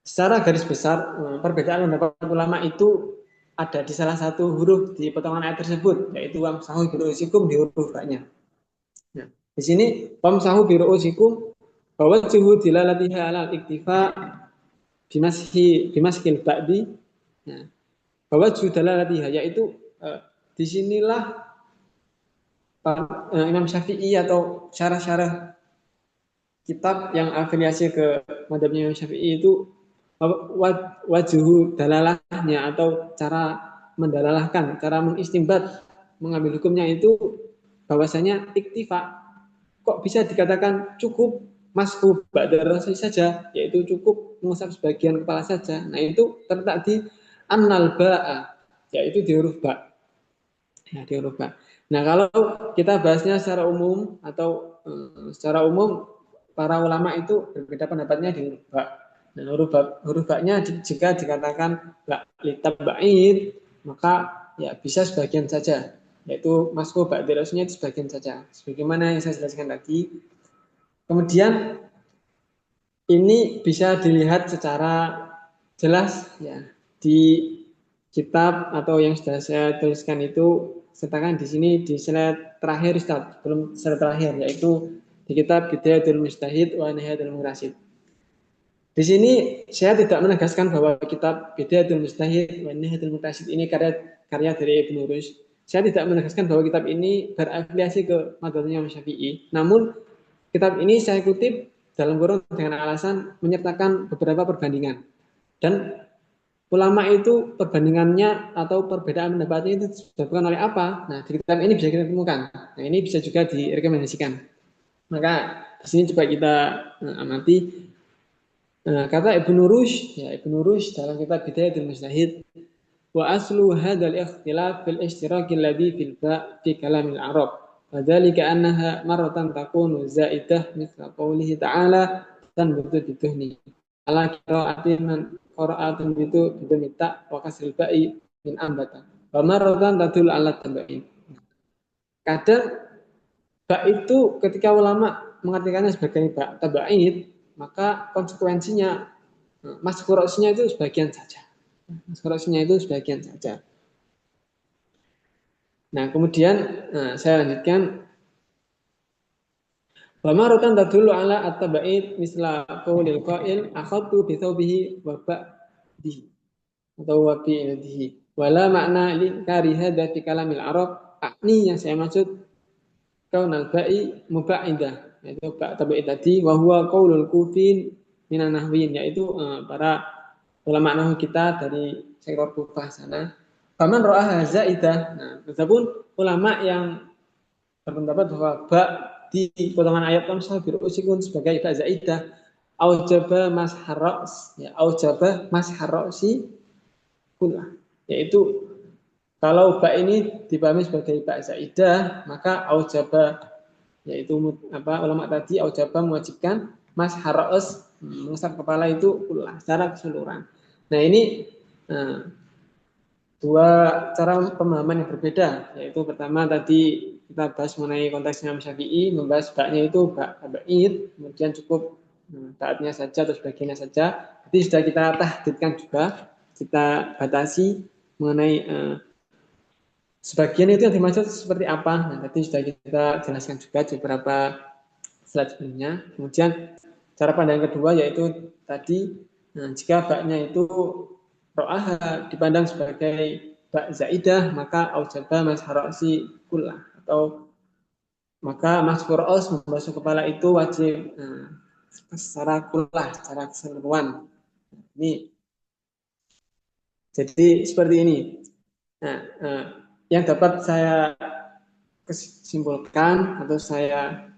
secara garis besar perbedaan pendapat ulama itu ada di salah satu huruf di potongan ayat tersebut, yaitu wamsahu bi ru'usikum di huruf ba-nya. Nah, di sini wamsahu bi ru'usikum bahwa juhu dilalatiha alal iktifa bimaskil ba'di. Nah, bahwa juhu dilalatiha yaitu disinilah Imam Syafi'i atau syarah-syarah kitab yang afiliasi ke madhabnya Imam Syafi'i itu wajuhu dalalahnya atau cara mendalalahkan, cara mengistimbat, mengambil hukumnya itu bahwasanya iktifa kok bisa dikatakan cukup masku ba'da rasi saja, yaitu cukup mengusap sebagian kepala saja. Nah, itu terletak di annal ba'a, yaitu di huruf ba. Ya, di huruf ba. Nah, kalau kita bahasnya secara umum atau secara umum para ulama itu berbeda pendapatnya di huruf ba. Dan huruf ba-nya jika dikatakan la litab'id, maka ya bisa sebagian saja, yaitu masku ba'da rasnya itu sebagian saja. Sebagaimana yang saya jelaskan tadi. Kemudian ini bisa dilihat secara jelas ya di kitab atau yang sudah saya tuliskan itu, sertakan di sini di slide terakhir Ustaz, belum slide terakhir, yaitu di kitab Bidayatul Mujtahid wa Nihayatul Muqtasid. Di sini saya tidak menegaskan bahwa kitab Bidayatul Mujtahid wa Nihayatul Muqtasid ini karya dari Ibnu Rushd. Saya tidak menegaskan bahwa kitab ini berafiliasi ke madzhabnya Syafi'i. Namun kitab ini saya kutip dalam kurung dengan alasan menyertakan beberapa perbandingan. Dan ulama itu perbandingannya atau perbedaan pendapatnya itu disebabkan oleh apa? Nah, di kitab ini bisa kita temukan. Nah, ini bisa juga direkomendasikan. Maka di sini coba kita amati. Nah, kata Ibnu Rushd, ya Ibnu Rushd dalam kitab Bidayatul Mujtahid, wa aslu hadzal ikhtilaf fil ishtiraki alladhi fil ba' fi kalamil Arab. Wadzalika annaha marratan takunu zaidah mithla qoulihi ta'ala tanbutu biduhni. Ala qira'atin man qira'atun bidu bidumita wa kasril ba'i min ambata. Wa marratan tadul ala tabain. Kadang ba itu ketika ulama mengartikannya sebagai ba tabaid, maka konsekuensinya maskurosnya itu sebagian saja. Maskurosnya itu sebagian saja. Nah, kemudian saya lanjutkan. Wa marutan tadullu ala at-taba'id misla qaulil qail akhadtu bi thawbihi wa ba'dihi atau wa bi'dihi. Wala makna li kari hadza fi kalamil Arab. Akni yang saya maksud kaunal ba'i muba'idah, yaitu ba' taba'id tadi, wa huwa qaulul kufin minan nahwin, yaitu para ulama nahwu kita dari sektor Kufah sana. Faman ra'aha zaidah. Nah, meskipun ulama yang berpendapat bahwa ba di potongan ayat tamsah biru usikun sebagai ba zaidah, aujaba mas haros, ya aujaba mas harosi kullah, yaitu kalau ba ini dipahami sebagai ba zaidah, maka aujaba, yaitu apa ulama tadi aujaba mewajibkan mas haros mengusap kepala itu kullah secara keseluruhan. Nah, ini dua cara pemahaman yang berbeda, yaitu pertama tadi kita bahas mengenai konteksnya Imam Syafi'i, membahas baknya itu bak tabaid, kemudian cukup baknya saja atau sebagiannya saja. Jadi sudah kita tahdidkan juga, kita batasi mengenai sebagian itu yang dimaksud seperti apa. Nah, tadi sudah kita jelaskan juga di beberapa slide sebelumnya. Kemudian cara pandang kedua yaitu tadi jika baknya itu ro'aha dipandang sebagai bak zaidah, maka aujaba mas harosi kullah, atau maka mas kuros membasuh kepala itu wajib secara kullah, secara keseluruhan. Ini jadi seperti ini. Nah, yang dapat saya simpulkan atau saya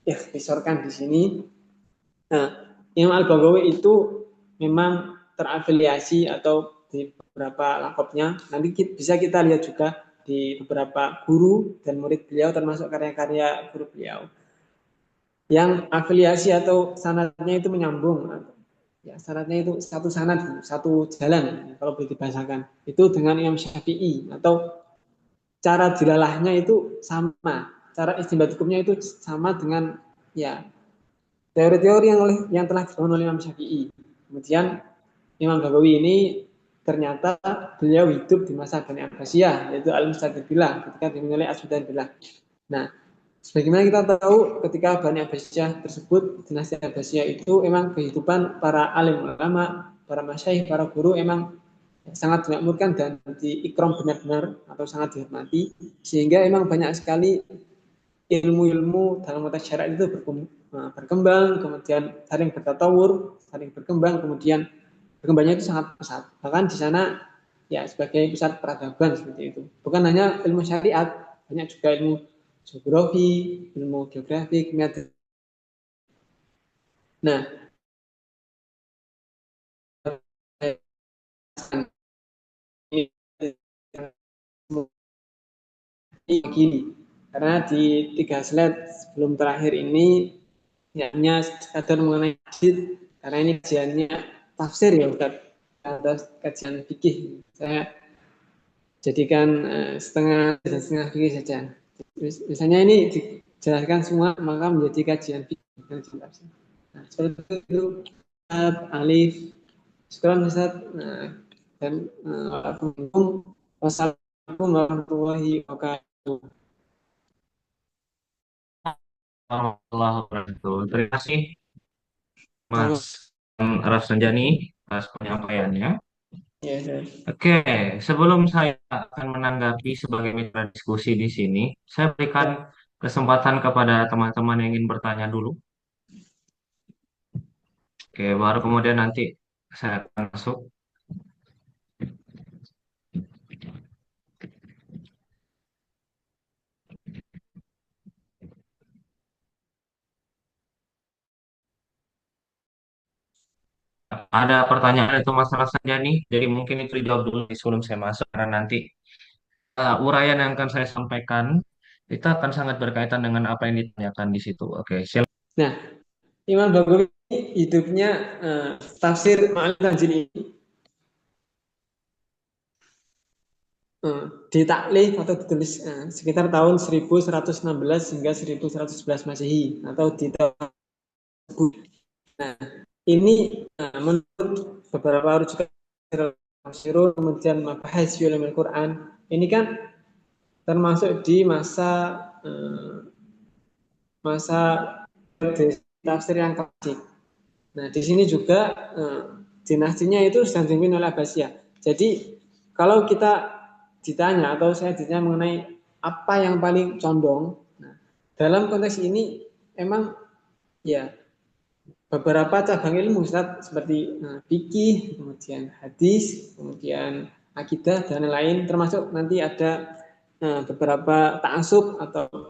ikhtisorkan di sini. Nah, Imam Al-Baghawi itu memang terafiliasi atau di beberapa lakopnya. Nanti bisa kita lihat juga di beberapa guru dan murid beliau termasuk karya-karya guru beliau. Yang afiliasi atau sanadnya itu menyambung. Ya, sanadnya itu satu sanad, satu jalan kalau boleh dibahasakan. Itu dengan Imam Syafi'i atau cara dilalahnya itu sama. Cara istinbat hukumnya itu sama dengan ya teori-teori yang telah dibangun oleh Imam Syafi'i. Kemudian Imam Bagawi ini ternyata beliau hidup di masa Bani Abbasiyah, yaitu Al-Mustadbillah, ketika dimulai As-Sudaibillah. Nah, sebagaimana kita tahu ketika Bani Abbasiyah tersebut, dinasti Abbasiyah itu emang kehidupan para alim ulama, para masyaikh, para guru emang sangat dimakmurkan dan diikram benar-benar atau sangat dihormati, sehingga emang banyak sekali ilmu-ilmu dalam konteks syariat itu berkembang, kemudian saling bertatawur, saling berkembang, kemudian berkembangnya itu sangat pesat. Bahkan di sana ya sebagai pusat peradaban seperti itu. Bukan hanya ilmu syariat, banyak juga ilmu geografi, ilmu geografi, kimia. Nah, ini begini, karena di 3 slide sebelum terakhir ini hanya sekadar mengenai hadis, karena ini kajiannya tafsir ya Ustaz, atau kajian fikih. Saya jadikan setengah dan setengah fikih saja. Misalnya ini dijelaskan semua maka menjadi kajian fikih. Nah, seperti itu alif sekarang Ustaz. Nah, dan wassalamualaikum warahmatullahi wabarakatuh. Warahmatullahi wabarakatuh. Terima kasih Sama. Mas Rafsanjani atas penyampaiannya. Ya, ya. Oke, sebelum saya akan menanggapi sebagai mitra diskusi di sini, saya berikan Ya. kesempatan kepada teman-teman yang ingin bertanya dulu. Oke, baru kemudian nanti saya akan masuk. Ada pertanyaan itu Mas Rafsanjani, jadi mungkin itu dijawab dulu sebelum saya masuk, karena nanti uraian yang akan saya sampaikan itu akan sangat berkaitan dengan apa yang ditanyakan di situ. Oke, silakan. Nah, Imam Bagawi hidupnya tafsir Ma'al Tanzil ini ditaklif atau ditulis sekitar tahun 1116 hingga 1111 Masehi atau di tahun. Nah, ini menurut beberapa rujukan tafsirul kemudian mabahas ulumul Quran ini kan termasuk di masa tafsir yang klasik. Nah, di sini juga dinastinya itu sedang dipimpin oleh Abbasiyah. Jadi, kalau kita ditanya atau saya ditanya mengenai apa yang paling condong, nah, dalam konteks ini emang ya beberapa cabang ilmu Ustaz, seperti fikih, kemudian hadis, kemudian akidah dan lain, termasuk nanti ada beberapa ta'asub atau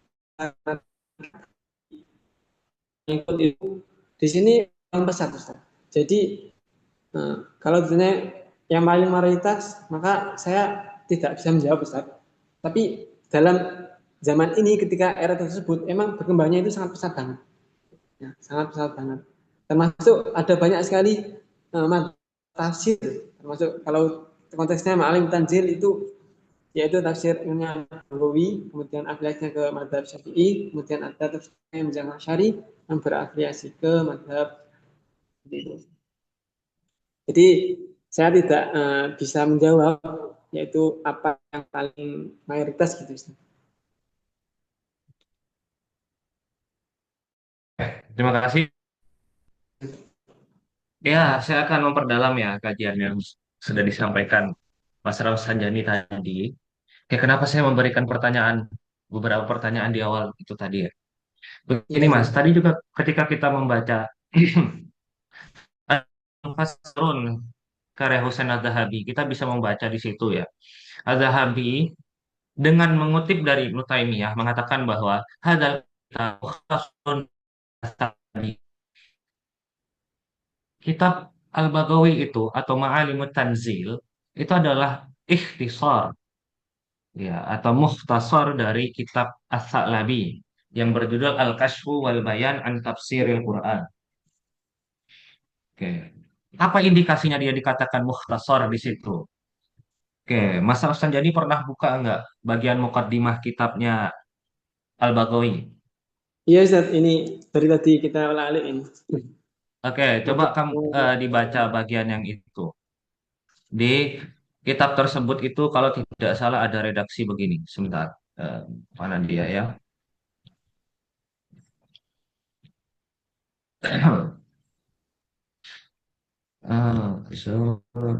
ikut itu di sini yang pesat Ustaz. Jadi kalau ditanya yang paling mayoritas maka saya tidak bisa menjawab Ustaz. Tapi dalam zaman ini ketika era tersebut emang berkembangnya itu sangat pesat banget. Ya, sangat pesat banget. Termasuk ada banyak sekali tafsir, termasuk kalau konteksnya Ma'alim Tanzil itu yaitu tafsirnya Nawawi, kemudian afiliasinya ke madhab Syafi'i, kemudian ada tafsirnya yang menjangkau Syari yang berafiliasi ke madhab itu. Jadi saya tidak bisa menjawab yaitu apa yang paling mayoritas gitu. Terima kasih. Ya, saya akan memperdalam ya kajian yang sudah disampaikan Mas Rafsanjani tadi. Ya, kenapa saya memberikan beberapa pertanyaan di awal itu tadi ya. Begini Iya, Mas, iya. tadi juga ketika kita membaca Fasrun karya Husain Az-Zahabi, kita bisa membaca di situ ya. Az-Zahabi dengan mengutip dari Ibnu Taimiyah mengatakan bahwa hadal Kitab Al-Baghawi itu atau Ma'alimut Tanzil itu adalah ikhtisar ya atau mukhtasar dari kitab As-Sa'labi yang berjudul Al-Kashfu wal Bayan an Tafsiril Quran. Oke. Apa indikasinya dia dikatakan mukhtasar di situ? Oke, Mas Hasan jadi pernah buka enggak bagian mukaddimah kitabnya Al-Baghawi? Iya Ustaz, ini dari tadi kita ulang-alik ini. Oke, coba Untuk kamu dibaca bagian yang itu. Di kitab tersebut itu kalau tidak salah ada redaksi begini. Sebentar. Eh, Mana dia ya?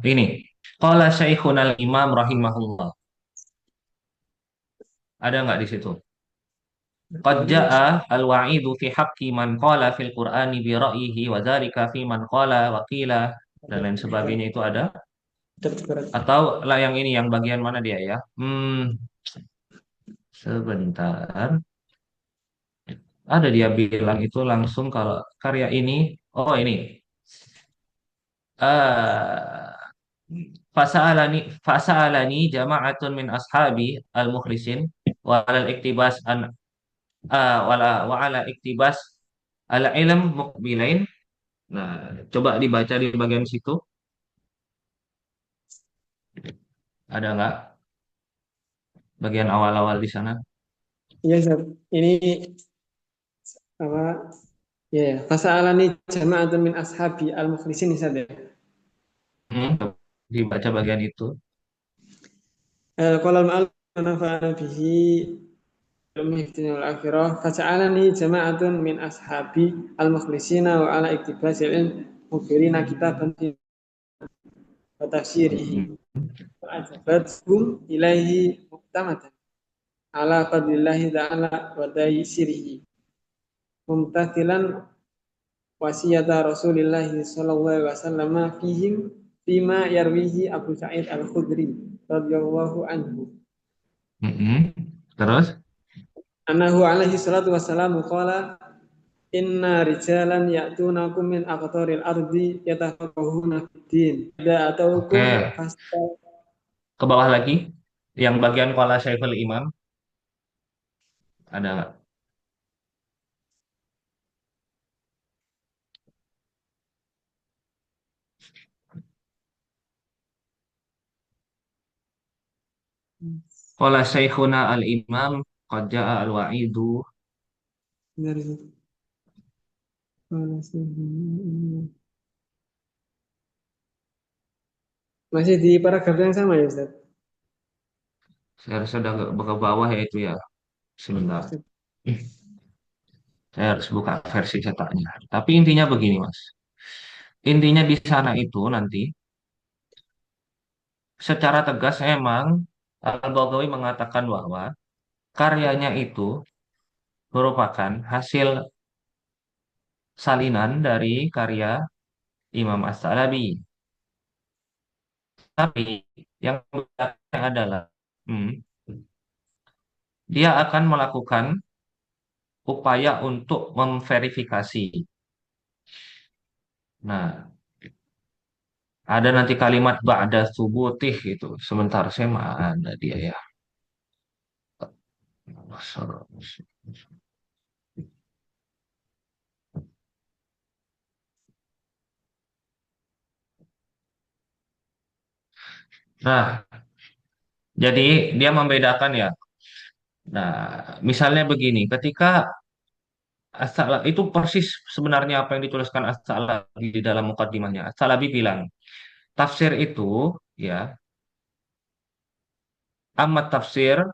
Ini. Qala Syekhuna al-Imam rahimahullah. Ada nggak di situ? Qad ja'a al-wa'idu fi haqqi man qala fil Qur'ani bi ra'yihi wa dzalika fi man qala wa qila dan lain sebagainya itu ada. Atau lah yang ini yang bagian mana dia ya? Sebentar. Ada dia bilang itu langsung kalau karya ini, oh ini. Ah, fasa'alani jama'atun min ashabi al-mukhlisin wa ala iktibas an wa ala iktibas ala ilm muqbilain. Nah, coba dibaca di bagian situ. Ada nggak bagian awal-awal di sana? Iya Ustaz, ini apa? Ya, ya. Fasa'alani jama'atun min ashabi al-mukhlisin Ustaz ya. Hmm, dibaca bagian itu. Qala al-mu'allif nafa'ana bihi al-muhtin wal akhirah. Fasa'alani jama'atun min ashabi al-mukhlisina wa ala iktibasil ilm mukbirina kitaban wa tafsirihi. Hmm. Fa'ajabathum ilaihi muqtamatan ala fadlillahi ta'ala wa taysirihi. Mumtathilan wasiyata Rasulillahi sallallahu alaihi wasallam fihim fima yarwihi Abu Sa'id Al-Khudri radhiyallahu anhu Mm-mm. Terus? annahu alaihi salatu wassalamu qala inna rijalan ya'tunakum min aqtaril ardi yatafaqahuna fid din idza ataukum Oke, fasta ke bawah lagi. Yang bagian qala Syekhul Imam ada nggak? Qala Syekhuna al-Imam qad ja'a al-wa'idu. masih di paragraf yang sama ya Ustaz? Saya harus ada ke bawah ya itu ya. Sebentar. Saya harus buka versi cetaknya. Tapi intinya begini, Mas. Intinya di sana itu nanti secara tegas emang Al-Baghawi mengatakan bahwa karyanya itu merupakan hasil salinan dari karya Imam As-Salabi. Tapi yang membedakannya adalah hmm, dia akan melakukan upaya untuk memverifikasi. Nah, ada nanti kalimat ba'da subutih gitu. Sebentar saya mah ada dia ya. Nah, jadi dia membedakan ya. Nah, misalnya begini, ketika itu persis sebenarnya apa yang dituliskan As-Sa'labi di dalam mukaddimahnya. As-Sa'labi bilang, tafsir itu ya, amat tafsir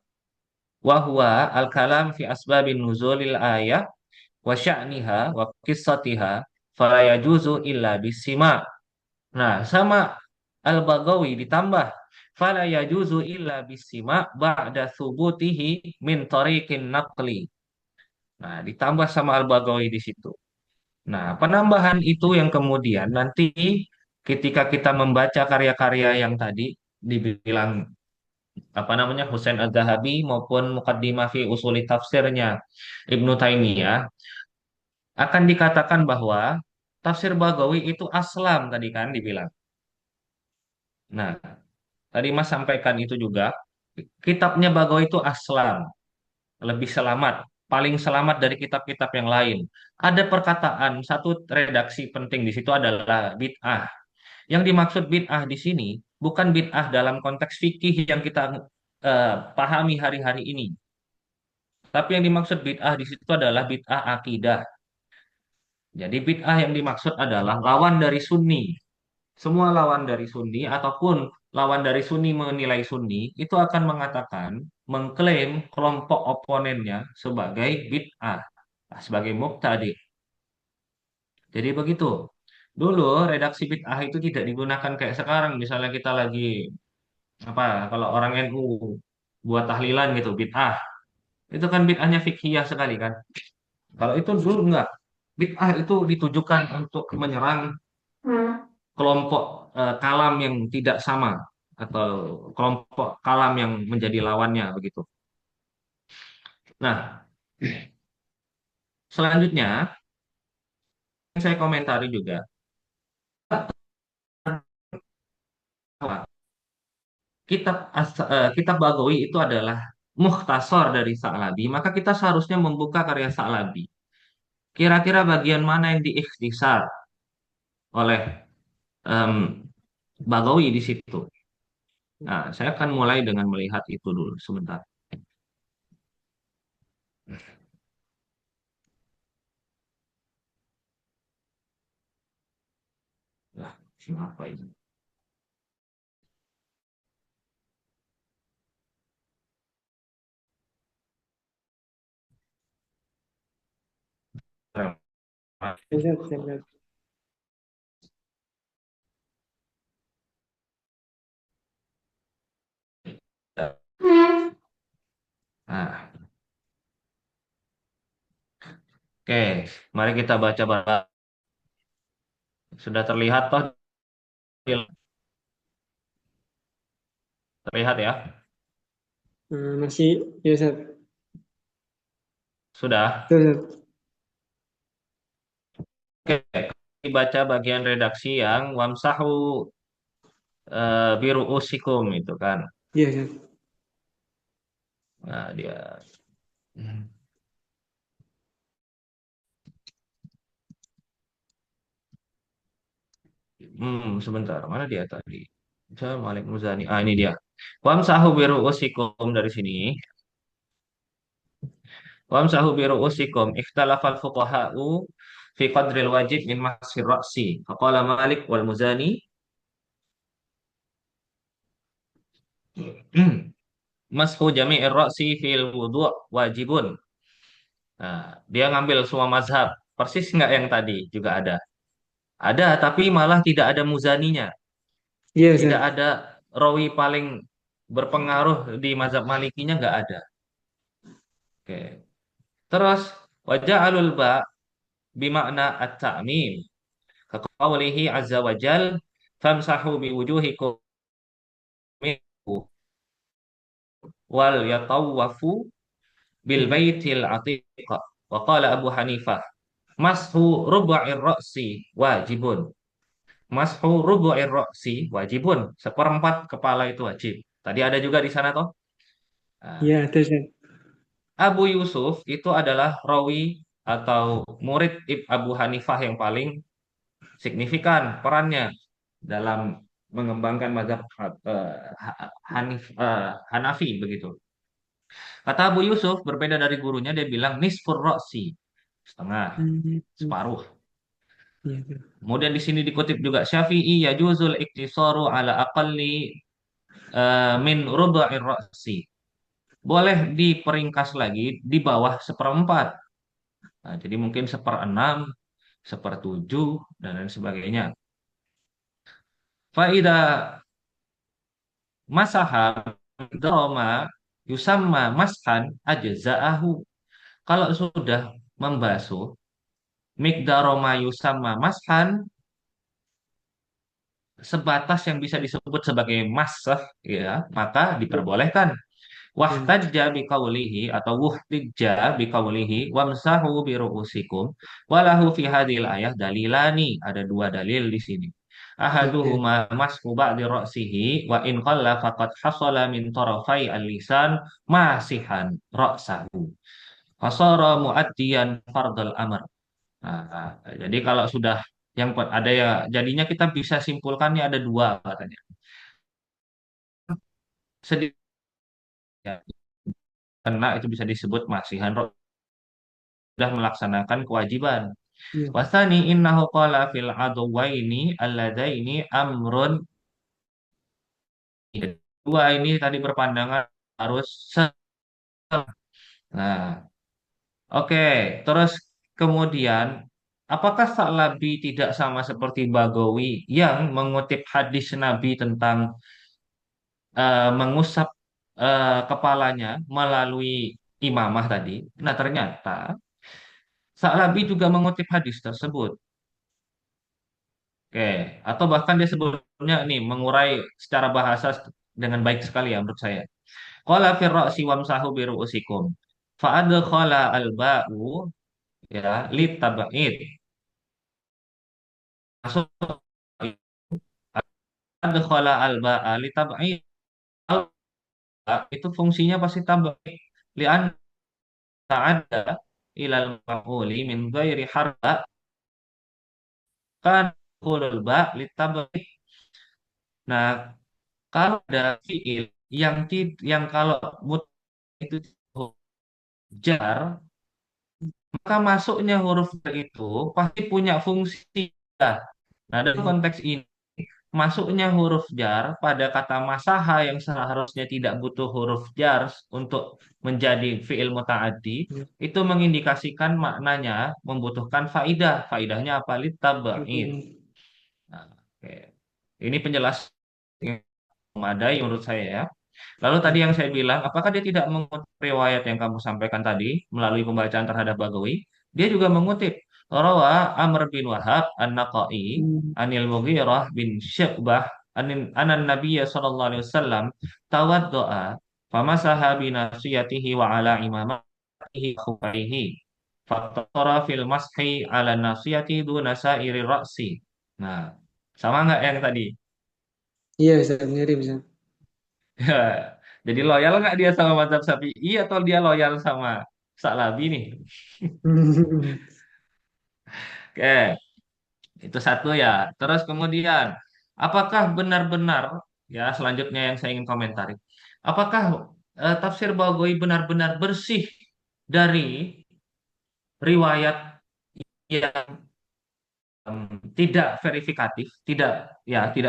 wa huwa al-kalam fi asbabin nuzulil ayah wa sya'niha wa qissatiha fala yajuzu illa bisima. Nah, sama Al-Baghawi ditambah fala yajuzu illa bisima ba'da thubutihi min tariqin naqli. Nah, ditambah sama Al-Baghawi di situ. Nah, penambahan itu yang kemudian nanti ketika kita membaca karya-karya yang tadi dibilang apa namanya Husain Az-Zahabi maupun Muqaddimah fi Usuli Tafsirnya Ibnu Taimiyah akan dikatakan bahwa tafsir Bagawi itu aslam tadi kan dibilang. Nah, tadi Mas sampaikan itu juga, kitabnya Bagawi itu aslam, lebih selamat, paling selamat dari kitab-kitab yang lain. Ada perkataan, satu redaksi penting di situ adalah bid'ah. Yang dimaksud bid'ah di sini bukan bid'ah dalam konteks fikih yang kita pahami hari-hari ini. Tapi yang dimaksud bid'ah di situ adalah bid'ah akidah. Jadi bid'ah yang dimaksud adalah lawan dari sunni. Semua lawan dari sunni ataupun lawan dari sunni menilai sunni itu akan mengatakan, mengklaim kelompok oponennya sebagai bid'ah, sebagai mubtadi. Jadi begitu. Dulu redaksi bid'ah itu tidak digunakan kayak sekarang. Misalnya kita lagi apa, kalau orang NU buat tahlilan gitu bid'ah. Itu kan bid'ahnya fikhiyah sekali kan. Kalau itu dulu enggak. Bid'ah itu ditujukan untuk menyerang kelompok kalam yang tidak sama atau kelompok kalam yang menjadi lawannya begitu. Nah, selanjutnya yang saya komentari juga bahwa kitab Bagawi itu adalah mukhtasar dari Sa'labi, maka kita seharusnya membuka karya Sa'labi. Kira-kira bagian mana yang diikhtisar oleh em, Bagawi di situ? Nah, saya akan mulai dengan melihat itu dulu sebentar. Nah, siapa ini? Ustaz, Ustaz. Nah, oke, mari kita baca. Sudah terlihat toh? Terlihat ya? Masih, ya Ustaz. Sudah. Tuh, Ustaz. Oke, dibaca bagian redaksi yang wamsahu biru usikum itu kan. Iya, Ustaz. Nah, dia. Sebentar. Mana dia tadi? Saya Malik Muzani. Ah, ini dia. Wamsahu biru usikum dari sini. Wamsahu biru usikum. Ikhtalafal fuqaha'u fi qadril wajib min masir ra'si. Faqala Malik wal Muzani. Mashu jami'ir ra'si fil wudu' wajibun. Nah, dia ngambil semua mazhab. Persis nggak yang tadi juga ada. Ada, tapi malah tidak ada muzaninya. Iya, Tidak Ustaz. ada rawi paling berpengaruh di mazhab Malikinya nggak ada. Oke. Terus wajah alul ba bimakna at-ta'mim. Kaqaulihi azza wa jal famsahu biwujuhikum minhu wal yatawwafu bil Hmm. baitil atiq. Wa qala Abu Hanifah mashu rubu'ir ra'si wajibun. Mashu rubu'ir ra'si wajibun. Seperempat kepala itu wajib. Tadi ada juga di sana toh. Nah, Iya, ada Ustaz. Abu Yusuf itu adalah rawi atau murid Abu Hanifah yang paling signifikan perannya dalam mengembangkan mazhab Hanafi begitu. Kata Abu Yusuf berbeda dari gurunya, dia bilang nisfur roksi, setengah, Hmm. separuh. Iya, Ustaz. Kemudian di sini dikutip juga Syafi'i yajuzul iktisaru ala aqalli min rubu'ir roksi. Boleh diperingkas lagi di bawah seperempat. Nah, jadi mungkin seperenam, sepertujuh, dan lain sebagainya. Faida masaha droma yusamma mashan ajza'ahu. Kalau sudah membasuh mikdaroma yusamma mashan sebatas yang bisa disebut sebagai masah ya, maka diperbolehkan. Hmm. Wahtajja biqaulihi atau wuhtijja biqaulihi wamsahu biru'usikum walahu fi hadhil ayah dalilani. Ada dua dalil di sini. Oke. Ahaduhuma mashu ba'di ra'sihi wa in qalla faqad hasala min tarafai al-lisan masihan ra'sahu. Fasara muaddiyan fardal amr. Nah, jadi kalau sudah ada ya, jadinya kita bisa simpulkannya ada dua katanya. Sedikit ya, karena itu bisa disebut masihan sudah melaksanakan kewajiban. Iya. Wasani innahu qala fil adwaini alladaini amrun. Dua ini tadi berpandangan harus nah, oke. Terus kemudian apakah Sa'labi tidak sama seperti Bagawi yang mengutip hadis Nabi tentang mengusap kepalanya melalui imamah tadi? Nah, ternyata Sa'labi juga mengutip hadis tersebut. Oke, atau bahkan dia sebelumnya nih mengurai secara bahasa dengan baik sekali ya menurut saya. Qala fir ra'si wamsahu bi ru'usikum. Fa adkhala al-ba'u ya litab'id. Masuk adkhala al-ba'a litab'id. Al-ba' itu fungsinya pasti tab'id. Li'an ta'adda ilal maf'uli min ghairi harfa kan qulul ba' litab'id. Nah, kalau ada fiil yang kalau mut itu jar, maka masuknya huruf jar itu pasti punya fungsi. Nah, dalam Iya. konteks ini, masuknya huruf jar pada kata masaha yang seharusnya tidak butuh huruf jar untuk menjadi fiil muta'addi, Iya. itu mengindikasikan maknanya membutuhkan faidah. Faidahnya apa? Litaba'id. Oke. Nah, oke. Ini penjelasan yang memadai menurut saya ya. Lalu tadi yang saya bilang, apakah dia tidak mengutip riwayat yang kamu sampaikan tadi melalui pembacaan terhadap Bagawi? Dia juga mengutip Rawa Amr bin Wahab An-Naqai Hmm. Anil Mughirah bin Syu'bah Anan Nabiyya sallallahu alaihi wasallam tawaddoa famasaha bi nasiyatihi wa ala imamatihi khufaihi fattara fil mashi ala nasiyati duna sairi ra'si. Nah, sama nggak yang tadi? Iya, Ustaz. Mirip, Ustaz. Ya, jadi loyal nggak dia sama mazhab Syafi'i atau dia loyal sama Sa'labi nih? Oke, itu satu ya. Terus kemudian, apakah benar-benar ya selanjutnya yang saya ingin komentari, apakah tafsir Baghawi benar-benar bersih dari riwayat yang tidak verifikatif, tidak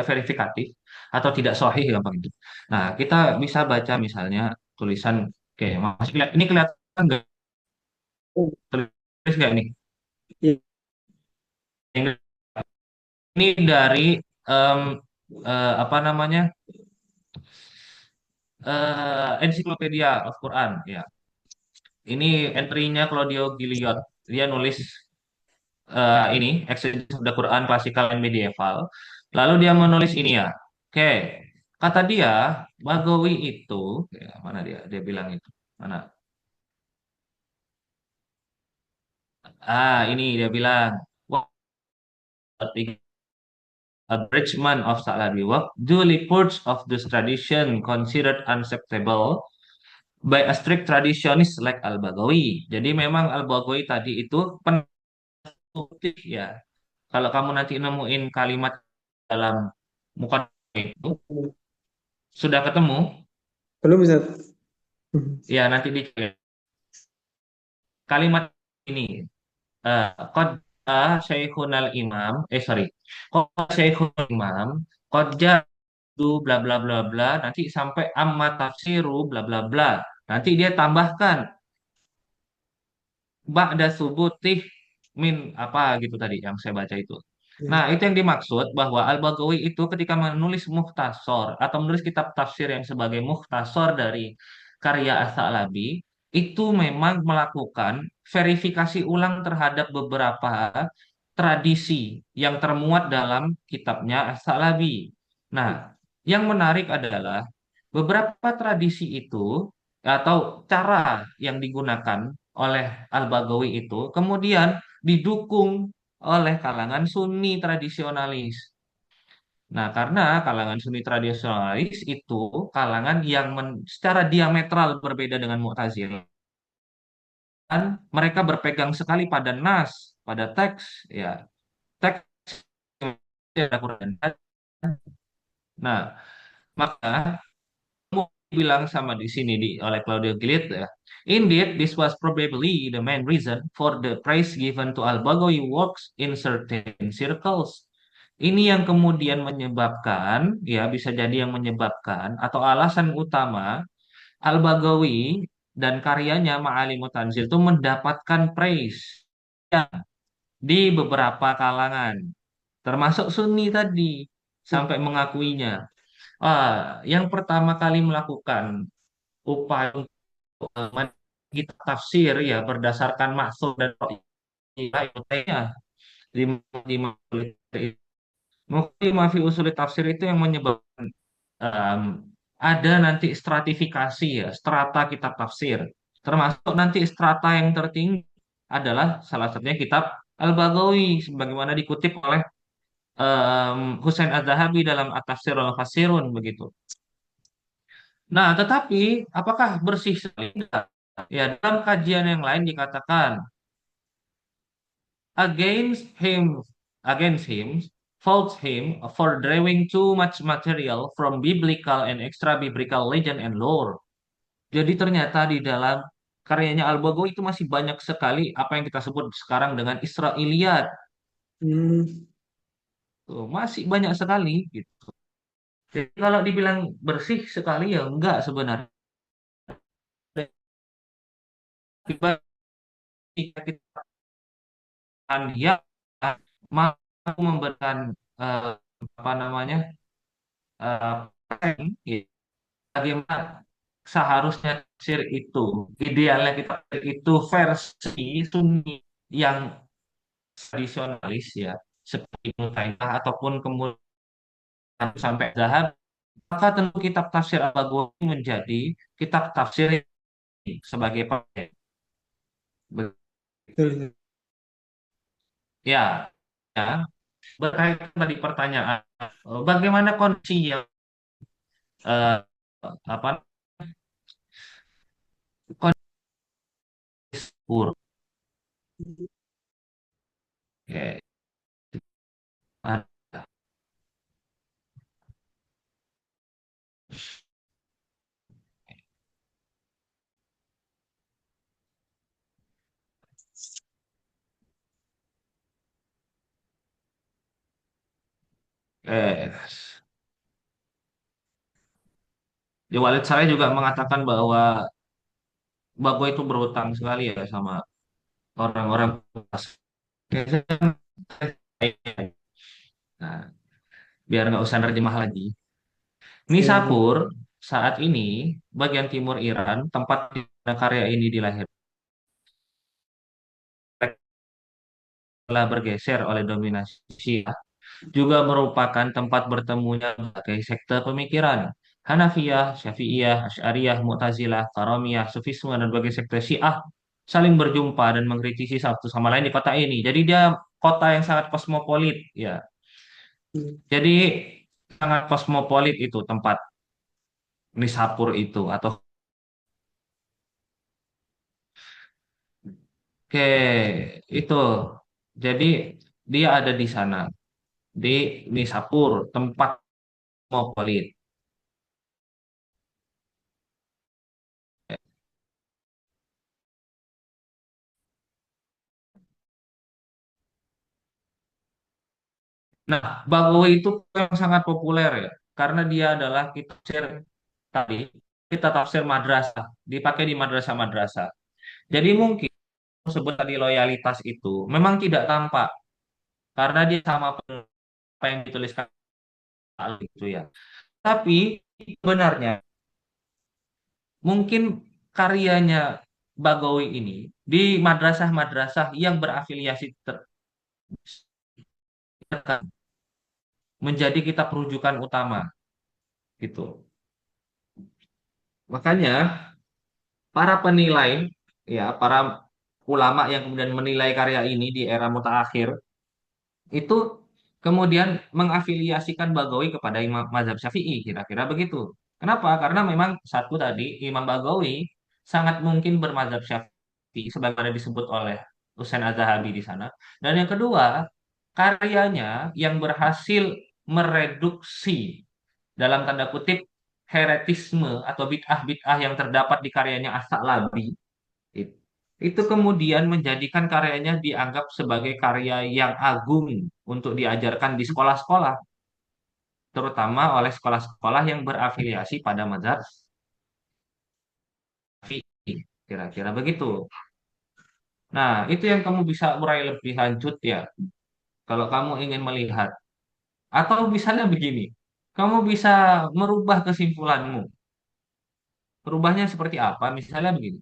verifikatif atau tidak sahih gampang itu. Nah, kita bisa baca misalnya tulisan, oke, masih ini kelihatan nggak tulis nggak nih? Iya. Ini dari em, apa namanya Encyclopedia of Quran ya. Ini entry-nya Claudio Gilliot. Dia nulis ini Exegesis of the Quran Classical and Medieval. Lalu dia menulis ini ya. Oke, kata dia Bagawi itu ya, mana dia? Dia bilang itu mana? Ini dia bilang. What abridgment of Sa'labi work, duly purged of this tradition considered unacceptable by a strict traditionist like Al-Baghawi. Jadi memang Al-Baghawi tadi itu penutip ya. Kalau kamu nanti nemuin kalimat dalam muka itu sudah ketemu, Belum, Ustaz. ya nanti di kalimat ini qad Syekhunal Imam, sorry, qad Syekhunal Imam, qad jadu bla bla bla bla, nanti sampai amma tafsiru bla bla bla. Nanti dia tambahkan ba'da subutih min apa gitu tadi yang saya baca itu. Iya. Nah, itu yang dimaksud bahwa Al-Baghawi itu ketika menulis mukhtasar atau menulis kitab tafsir yang sebagai mukhtasar dari karya As-Sa'labi itu memang melakukan verifikasi ulang terhadap beberapa tradisi yang termuat dalam kitabnya As-Sa'labi. Nah, yang menarik adalah beberapa tradisi itu atau cara yang digunakan oleh Al-Baghawi itu kemudian didukung oleh kalangan Sunni tradisionalis. Nah, karena kalangan Sunni tradisionalis itu kalangan yang secara diametral berbeda dengan Mu'tazilah. Dan mereka berpegang sekali pada nas, pada teks, ya, teks yang ada Quran. Nah, maka mau bilang sama di sini oleh Claudio Gilit ya. Indeed, this was probably the main reason for the praise given to Al-Baghawi works in certain circles. Ini yang kemudian menyebabkan, ya bisa jadi yang menyebabkan atau alasan utama Al-Baghawi dan karyanya Ma'alimut Tanzil itu mendapatkan praise ya, di beberapa kalangan, termasuk Sunni tadi, sampai mengakuinya. Yang pertama kali melakukan upaya untuk kita tafsir ya berdasarkan maksud dan ya di mungkin fi usul tafsir itu yang menyebabkan em, ada nanti stratifikasi ya strata kitab tafsir termasuk nanti strata yang tertinggi adalah salah satunya kitab Al-Baghawi sebagaimana dikutip oleh Husain Az-Zahabi dalam At-Tafsir al-Fasirun begitu. Nah, tetapi apakah bersih sekali? Tidak. Ya, dalam kajian yang lain dikatakan against him, against him, faults him for drawing too much material from biblical and extra biblical legend and lore. Jadi ternyata di dalam karyanya Al-Baghawi itu masih banyak sekali apa yang kita sebut sekarang dengan Israiliyat. Hmm. Tuh, masih banyak sekali gitu. Jadi kalau dibilang bersih sekali ya enggak sebenarnya. Jika kita dia mampu memberikan eh, apa namanya ya, bagaimana seharusnya tafsir itu idealnya kita itu versi Sunni yang tradisionalis ya seperti Ibnu Taimiyah ataupun kemudian sampai Zahab maka tentu kitab tafsir Al-Baghawi menjadi kitab tafsir sebagai paket. Betul. Ya, ya berkaitan tadi pertanyaan bagaimana kondisi yang eh, apa kondisi buruk. Oke. Ah, Eh, di Walid saya juga mengatakan bahwa Bagbo itu berutang sekali ya sama orang-orang. Nah, biar nggak usah nerjemah lagi. Siap. Nishapur saat ini bagian timur Iran, tempat di mana karya ini dilahirkan, telah bergeser oleh dominasi Syiah juga merupakan tempat bertemunya berbagai sekte pemikiran. Hanafiyah, Syafi'iyah, Asy'ariyah, Mu'tazilah, Karamiyah, Sufisme, dan berbagai sekte Syiah saling berjumpa dan mengkritisi satu sama lain di kota ini. Jadi dia kota yang sangat kosmopolit, ya. Jadi sangat kosmopolit itu tempat Nishapur itu atau oke itu. Jadi dia ada di sana di Nishapur, tempat kosmopolit. Nah, Bagawi itu yang sangat populer ya, karena dia adalah kita tafsir tadi, kita tafsir madrasah, dipakai di madrasah-madrasah. Jadi mungkin sebut tadi loyalitas itu memang tidak tampak, karena dia sama apa yang dituliskan itu ya. Tapi sebenarnya mungkin karyanya Bagawi ini di madrasah-madrasah yang berafiliasi menjadi kitab rujukan utama gitu. Makanya para penilai, ya, para ulama yang kemudian menilai karya ini di era mutaakhir itu kemudian mengafiliasikan Bagawi kepada Imam Mazhab Syafi'i, kira-kira begitu. Kenapa? Karena memang satu tadi Imam Bagawi sangat mungkin bermazhab Syafi'i sebagaimana disebut oleh Husain Az-Zahabi di sana. Dan yang kedua, karyanya yang berhasil mereduksi dalam tanda kutip heretisme atau bid'ah-bid'ah yang terdapat di karyanya As-Sa'labi It- Itu kemudian menjadikan karyanya dianggap sebagai karya yang agung untuk diajarkan di sekolah-sekolah, terutama oleh sekolah-sekolah yang berafiliasi pada mazhab Syafi'i. Kira-kira begitu. Nah, itu yang kamu bisa urai lebih lanjut ya, kalau kamu ingin melihat. Atau misalnya begini, kamu bisa merubah kesimpulanmu. Merubahnya seperti apa? Misalnya begini,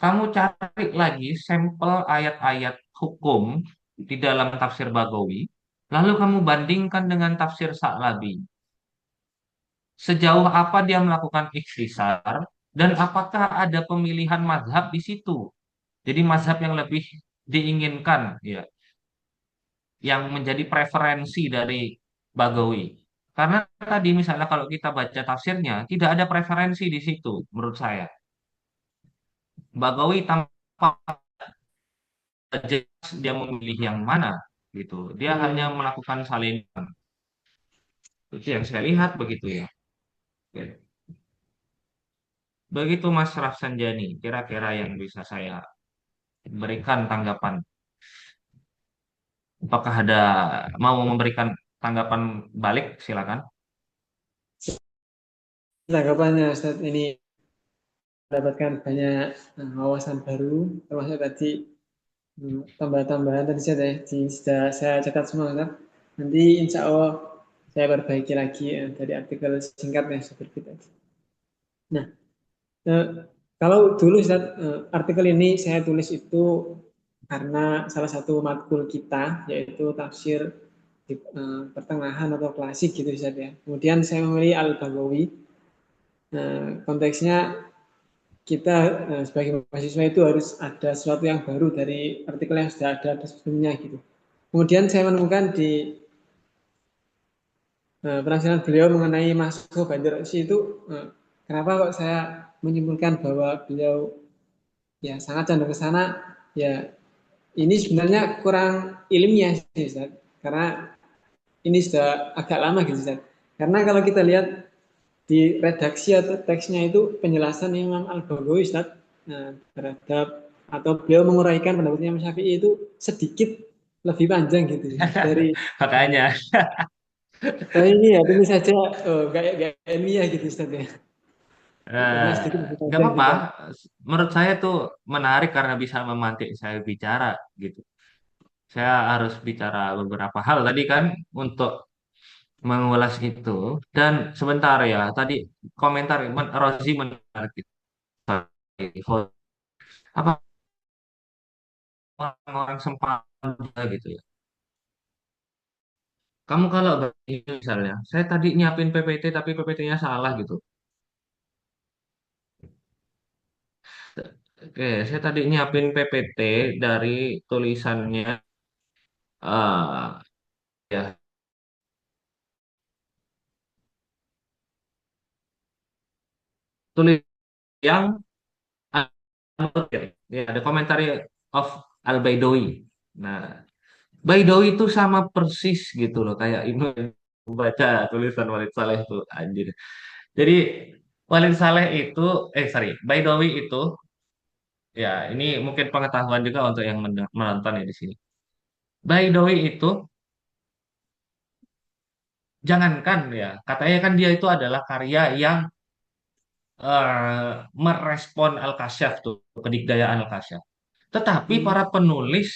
kamu cari lagi sampel ayat-ayat hukum di dalam tafsir Bagawi, lalu kamu bandingkan dengan tafsir Sa'labi. Sejauh apa dia melakukan ikhtisar dan apakah ada pemilihan mazhab di situ? Jadi mazhab yang lebih diinginkan, ya, yang menjadi preferensi dari Bagawi. Karena tadi misalnya kalau kita baca tafsirnya, tidak ada preferensi di situ menurut saya. Bagawi tanpa jelas dia memilih yang mana gitu. Dia hanya Hmm. melakukan salinan. Itu yang saya lihat begitu ya. Oke. Begitu Mas Rafsanjani, kira-kira yang bisa saya berikan tanggapan. Apakah ada mau memberikan tanggapan balik? Silakan. Tanggapannya Ustaz ini mendapatkan banyak wawasan baru, termasuk tadi tambah-tambahan tadi sudah saya catat semua Ustaz. Nanti insya Allah saya perbaiki lagi dari artikel singkatnya seperti tadi. Nah, eh, kalau dulu Ustaz, artikel ini saya tulis itu karena salah satu matkul kita yaitu tafsir di pertengahan atau klasik gitu Ustaz ya. Kemudian saya memilih Al-Baghawi. Konteksnya kita sebagai mahasiswa itu harus ada sesuatu yang baru dari artikel yang sudah ada sebelumnya gitu. Kemudian saya menemukan di penafsiran beliau mengenai masuk Banjar Osi itu kenapa kok saya menyimpulkan bahwa beliau ya sangat condong ke sana, ya ini sebenarnya kurang ilmiah sih Ustaz. Karena ini sudah agak lama gitu Ustaz. Karena kalau kita lihat di redaksi atau teksnya itu penjelasan Imam Al-Baghawi Ustaz terhadap atau beliau menguraikan pendapatnya Imam Syafi'i itu sedikit lebih panjang gitu dari Makanya, tapi ini ya tentu saja gak ilmiah gitu Ustaz ya. eh, Karena sedikit lebih nggak panjang apa-apa. kita. Menurut saya tuh menarik karena bisa memantik saya bicara gitu. Saya harus bicara beberapa hal tadi kan untuk mengulas itu. Dan sebentar ya, tadi komentar Rozi menarik gitu. Apa orang-orang sempadan gitu ya. Kamu kalau begini misalnya, saya tadi nyiapin PPT tapi PPT-nya salah gitu. Oke, saya tadi nyiapin PPT dari tulisannya ya tulis yang ya, ada komentar of Al-Baidawi. Nah, Baidawi itu sama persis gitu loh kayak Ibnu baca tulisan Walid Saleh itu anjir. Jadi Walid Saleh itu Baidawi itu ya ini mungkin pengetahuan juga untuk yang menonton ya di sini. Baidawi itu jangankan ya katanya kan dia itu adalah karya yang merespon Al-Kasyaf tuh kedikdayaan Al-Kasyaf. Tetapi Hmm. para penulis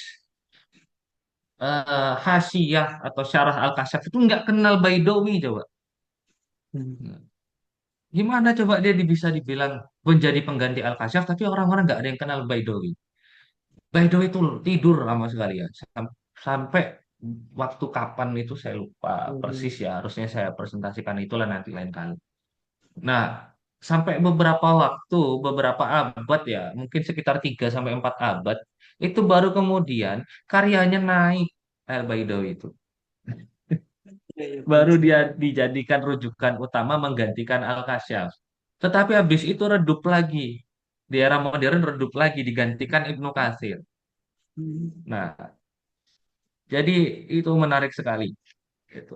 Hasiyah atau Syarah Al-Kasyaf itu nggak kenal Baidawi coba. Hmm. Nah, gimana coba dia bisa dibilang menjadi pengganti Al-Kasyaf tapi orang-orang nggak ada yang kenal Baidawi. Baidawi itu tidur lama sekali ya. Sampai waktu kapan itu saya lupa Hmm. persis ya. Harusnya saya presentasikan itulah nanti lain kali. Nah, sampai beberapa waktu, beberapa abad ya, mungkin sekitar 3 sampai 4 abad, itu baru kemudian karyanya naik Al-Baidawi itu. Iya, iya, benar Baru dia sekali. dijadikan rujukan utama menggantikan Al-Kasyaf. Tetapi habis itu redup lagi. Di era modern redup lagi digantikan Ibnu Katsir. Hmm. Nah, jadi itu menarik sekali. Gitu.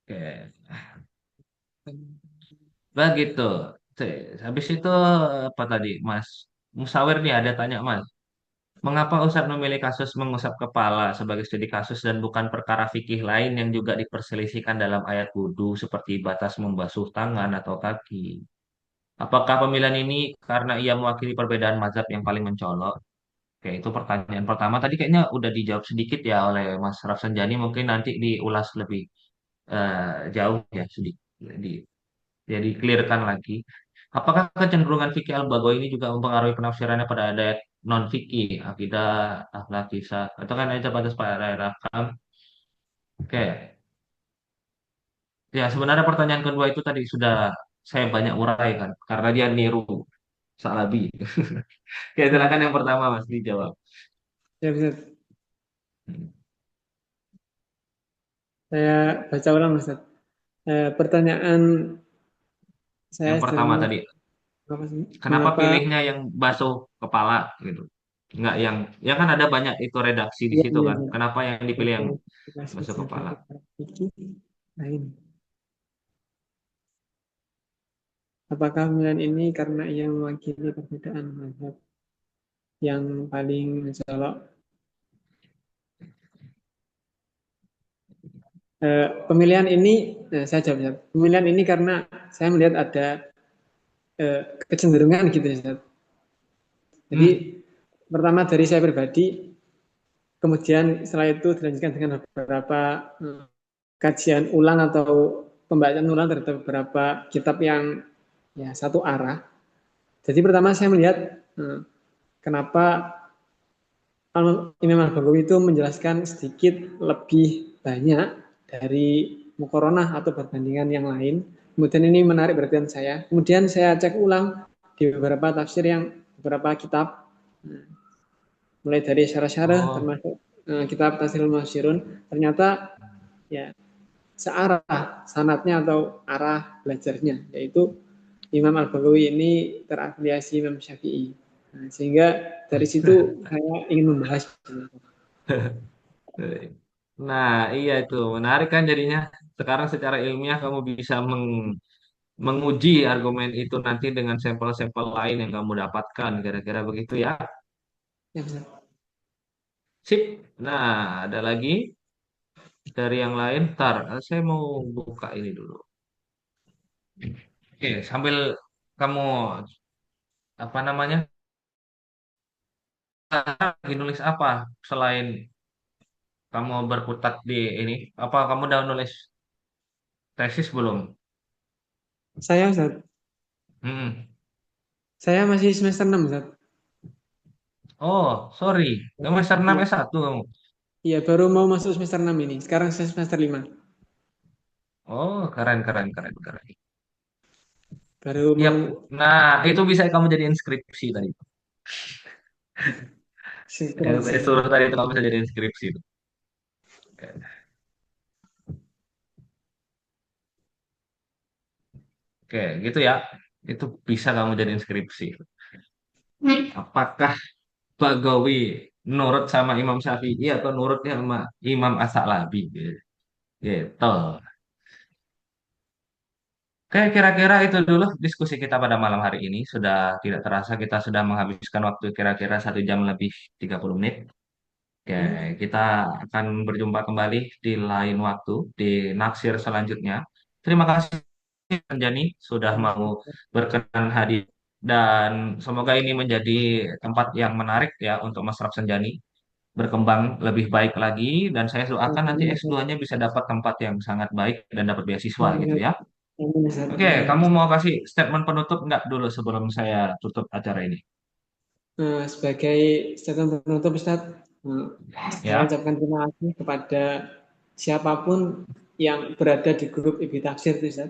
Oke. Begitu. Habis itu apa tadi, Mas? Musawir nih ada tanya, Mas. Mengapa Ustadz memilih kasus mengusap kepala sebagai studi kasus dan bukan perkara fikih lain yang juga diperselisihkan dalam ayat wudhu seperti batas membasuh tangan atau kaki? Apakah pemilihan ini karena ia mewakili perbedaan mazhab yang paling mencolok? Oke, itu pertanyaan pertama. Tadi kayaknya udah dijawab sedikit ya oleh Mas Rafsanjani. Mungkin nanti diulas lebih jauh ya, sedikit. Jadi clearkan lagi. Apakah kecenderungan fikih al-Baghawi ini juga mempengaruhi penafsirannya pada ayat non fikih, akidah, akhlak, kisah, atau kan ayat batas pada rakam? Oke, ya sebenarnya pertanyaan kedua itu tadi sudah saya banyak uraikan karena dia niru Salabi. Oke, Hmm. silakan yang pertama Mas dijawab. Ya, Ustaz. Saya baca ulang, Ustaz. Pertanyaan saya Yang pertama sebenarnya tadi, apa sih? kenapa Mengapa? pilihnya yang basuh kepala gitu? Enggak yang, ya kan ada banyak itu redaksi di Iya, situ iya, kan. Ustaz. Kenapa yang dipilih yang Sebagai tugas basuh usaha kepala? fikih lain. Apakah pemilihan ini karena ia mewakili perbedaan mazhab yang paling mencolok? Pemilihan ini, saya jawab, Ustaz. Pemilihan ini karena saya melihat ada kecenderungan gitu, Ustaz. Jadi Hmm. pertama dari saya pribadi, kemudian setelah itu dilanjutkan dengan beberapa kajian ulang atau pembacaan ulang terhadap beberapa kitab yang ya satu arah. Jadi pertama saya melihat kenapa Imam Al-Baghawi itu menjelaskan sedikit lebih banyak dari mukoronah atau perbandingan yang lain. Kemudian ini menarik perhatian saya. Kemudian saya cek ulang di beberapa tafsir yang beberapa kitab, mulai dari syarah-syarah Oh, termasuk kitab Tafsirul Masyirun. Ternyata ya searah sanatnya atau arah belajarnya, yaitu Imam Al-Baghawi ini terafiliasi Imam Syafi'i. Nah, sehingga dari situ saya ingin membahas. nah iya itu menarik kan jadinya. Sekarang secara ilmiah kamu bisa menguji argumen itu nanti dengan sampel-sampel lain yang kamu dapatkan. Kira-kira begitu ya. Ya, benar. Sip. Nah, ada lagi dari yang lain. Ntar, saya mau buka ini dulu. Oke, sambil kamu apa namanya lagi nulis apa selain kamu berkutat di ini? Apa kamu udah nulis tesis belum? Saya Ustaz, Hmm. saya masih semester 6 Ustaz. Oh, sorry. Semester 6 Iya, S1 kamu. iya baru mau masuk semester 6 ini. Sekarang saya semester 5. Oh, keren, keren, keren, keren. Baru Yap. mau Nah, itu bisa kamu jadiin skripsi tadi. Yang syukur saya sih. suruh tadi itu kamu bisa jadiin skripsi. Oke, gitu ya. Itu bisa kamu jadiin skripsi. Apakah Bagawi nurut sama Imam Syafi'i atau nurutnya sama Imam As-Sa'labi? Gitu. Oke, kira-kira itu dulu diskusi kita pada malam hari ini. Sudah tidak terasa kita sudah menghabiskan waktu kira-kira 1 jam lebih 30 menit. Oke, Hmm. kita akan berjumpa kembali di lain waktu, di naksir selanjutnya. Terima kasih, Jani, sudah mau berkenan hadir. Dan semoga ini menjadi tempat yang menarik ya untuk Mas Rapsenjani berkembang lebih baik lagi. Dan saya doakan nanti Amin, Ustaz. S2-nya bisa dapat tempat yang sangat baik dan dapat beasiswa Amin, gitu ya. amin, Ustaz. Oke, Amin. kamu mau kasih statement penutup nggak dulu sebelum saya tutup acara ini? Sebagai statement penutup Ustaz, saya Ya. ucapkan terima kasih kepada siapapun yang berada di grup Ibu Tafsir tuh Ustaz.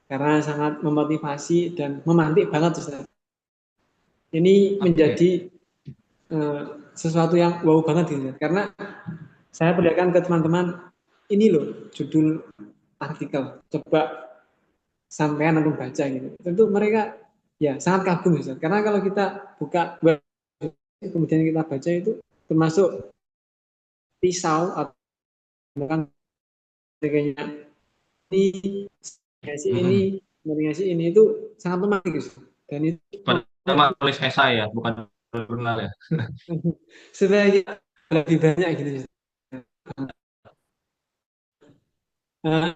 Karena sangat memotivasi dan memantik banget Ustaz. Ini Oke. menjadi uh, sesuatu yang wow banget gitu. Karena saya perlihatkan ke teman-teman, ini loh judul artikel. Coba sampean atau baca gitu. Tentu mereka ya sangat kagum Ustaz. Karena kalau kita buka kemudian kita baca itu termasuk pisau atau bahkan sebagainya ini ngasih ini Mm-mm. ngasih ini itu sangat menarik Ustaz. Dan itu Padahal tulis esai ya, bukan jurnal ya. supaya kita lebih banyak gitu Ustaz.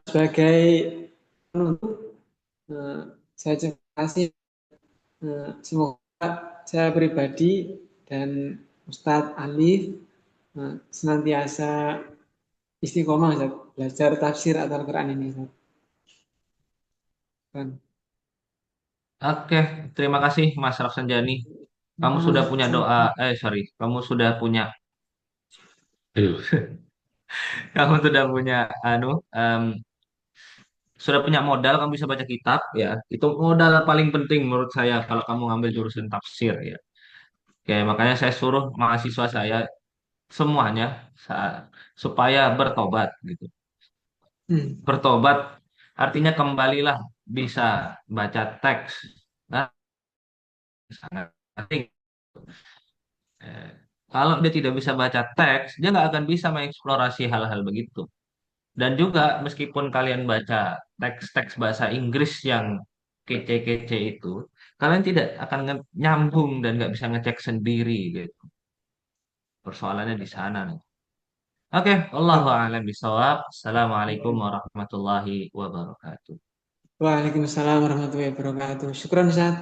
Sebagai penutup saya terima kasih. Semoga saya pribadi dan Ustadz Alif senantiasa istiqomah Ustaz, belajar tafsir atau Al-Quran ini Ustaz. Kan. Oke, terima kasih Mas Rafsanjani. Kamu Ah, sudah punya doa, sorry, kamu sudah punya, kamu sudah punya, anu, em, sudah punya modal, kamu bisa baca kitab, ya. Itu modal paling penting menurut saya kalau kamu ngambil jurusan tafsir, ya. Oke, makanya saya suruh mahasiswa saya semuanya supaya bertobat, gitu. hmm. Bertobat artinya kembalilah bisa baca teks. Nah, sangat penting. Eh, Kalau dia tidak bisa baca teks, dia nggak akan bisa mengeksplorasi hal-hal begitu. Dan juga meskipun kalian baca teks-teks bahasa Inggris yang kece-kece itu, kalian tidak akan nyambung dan nggak bisa ngecek sendiri gitu. Persoalannya di sana nih. Oke, Allahu Oh. a'lam bishawab. Assalamualaikum warahmatullahi wabarakatuh. Waalaikumsalam warahmatullahi wabarakatuh. Syukran Ustaz.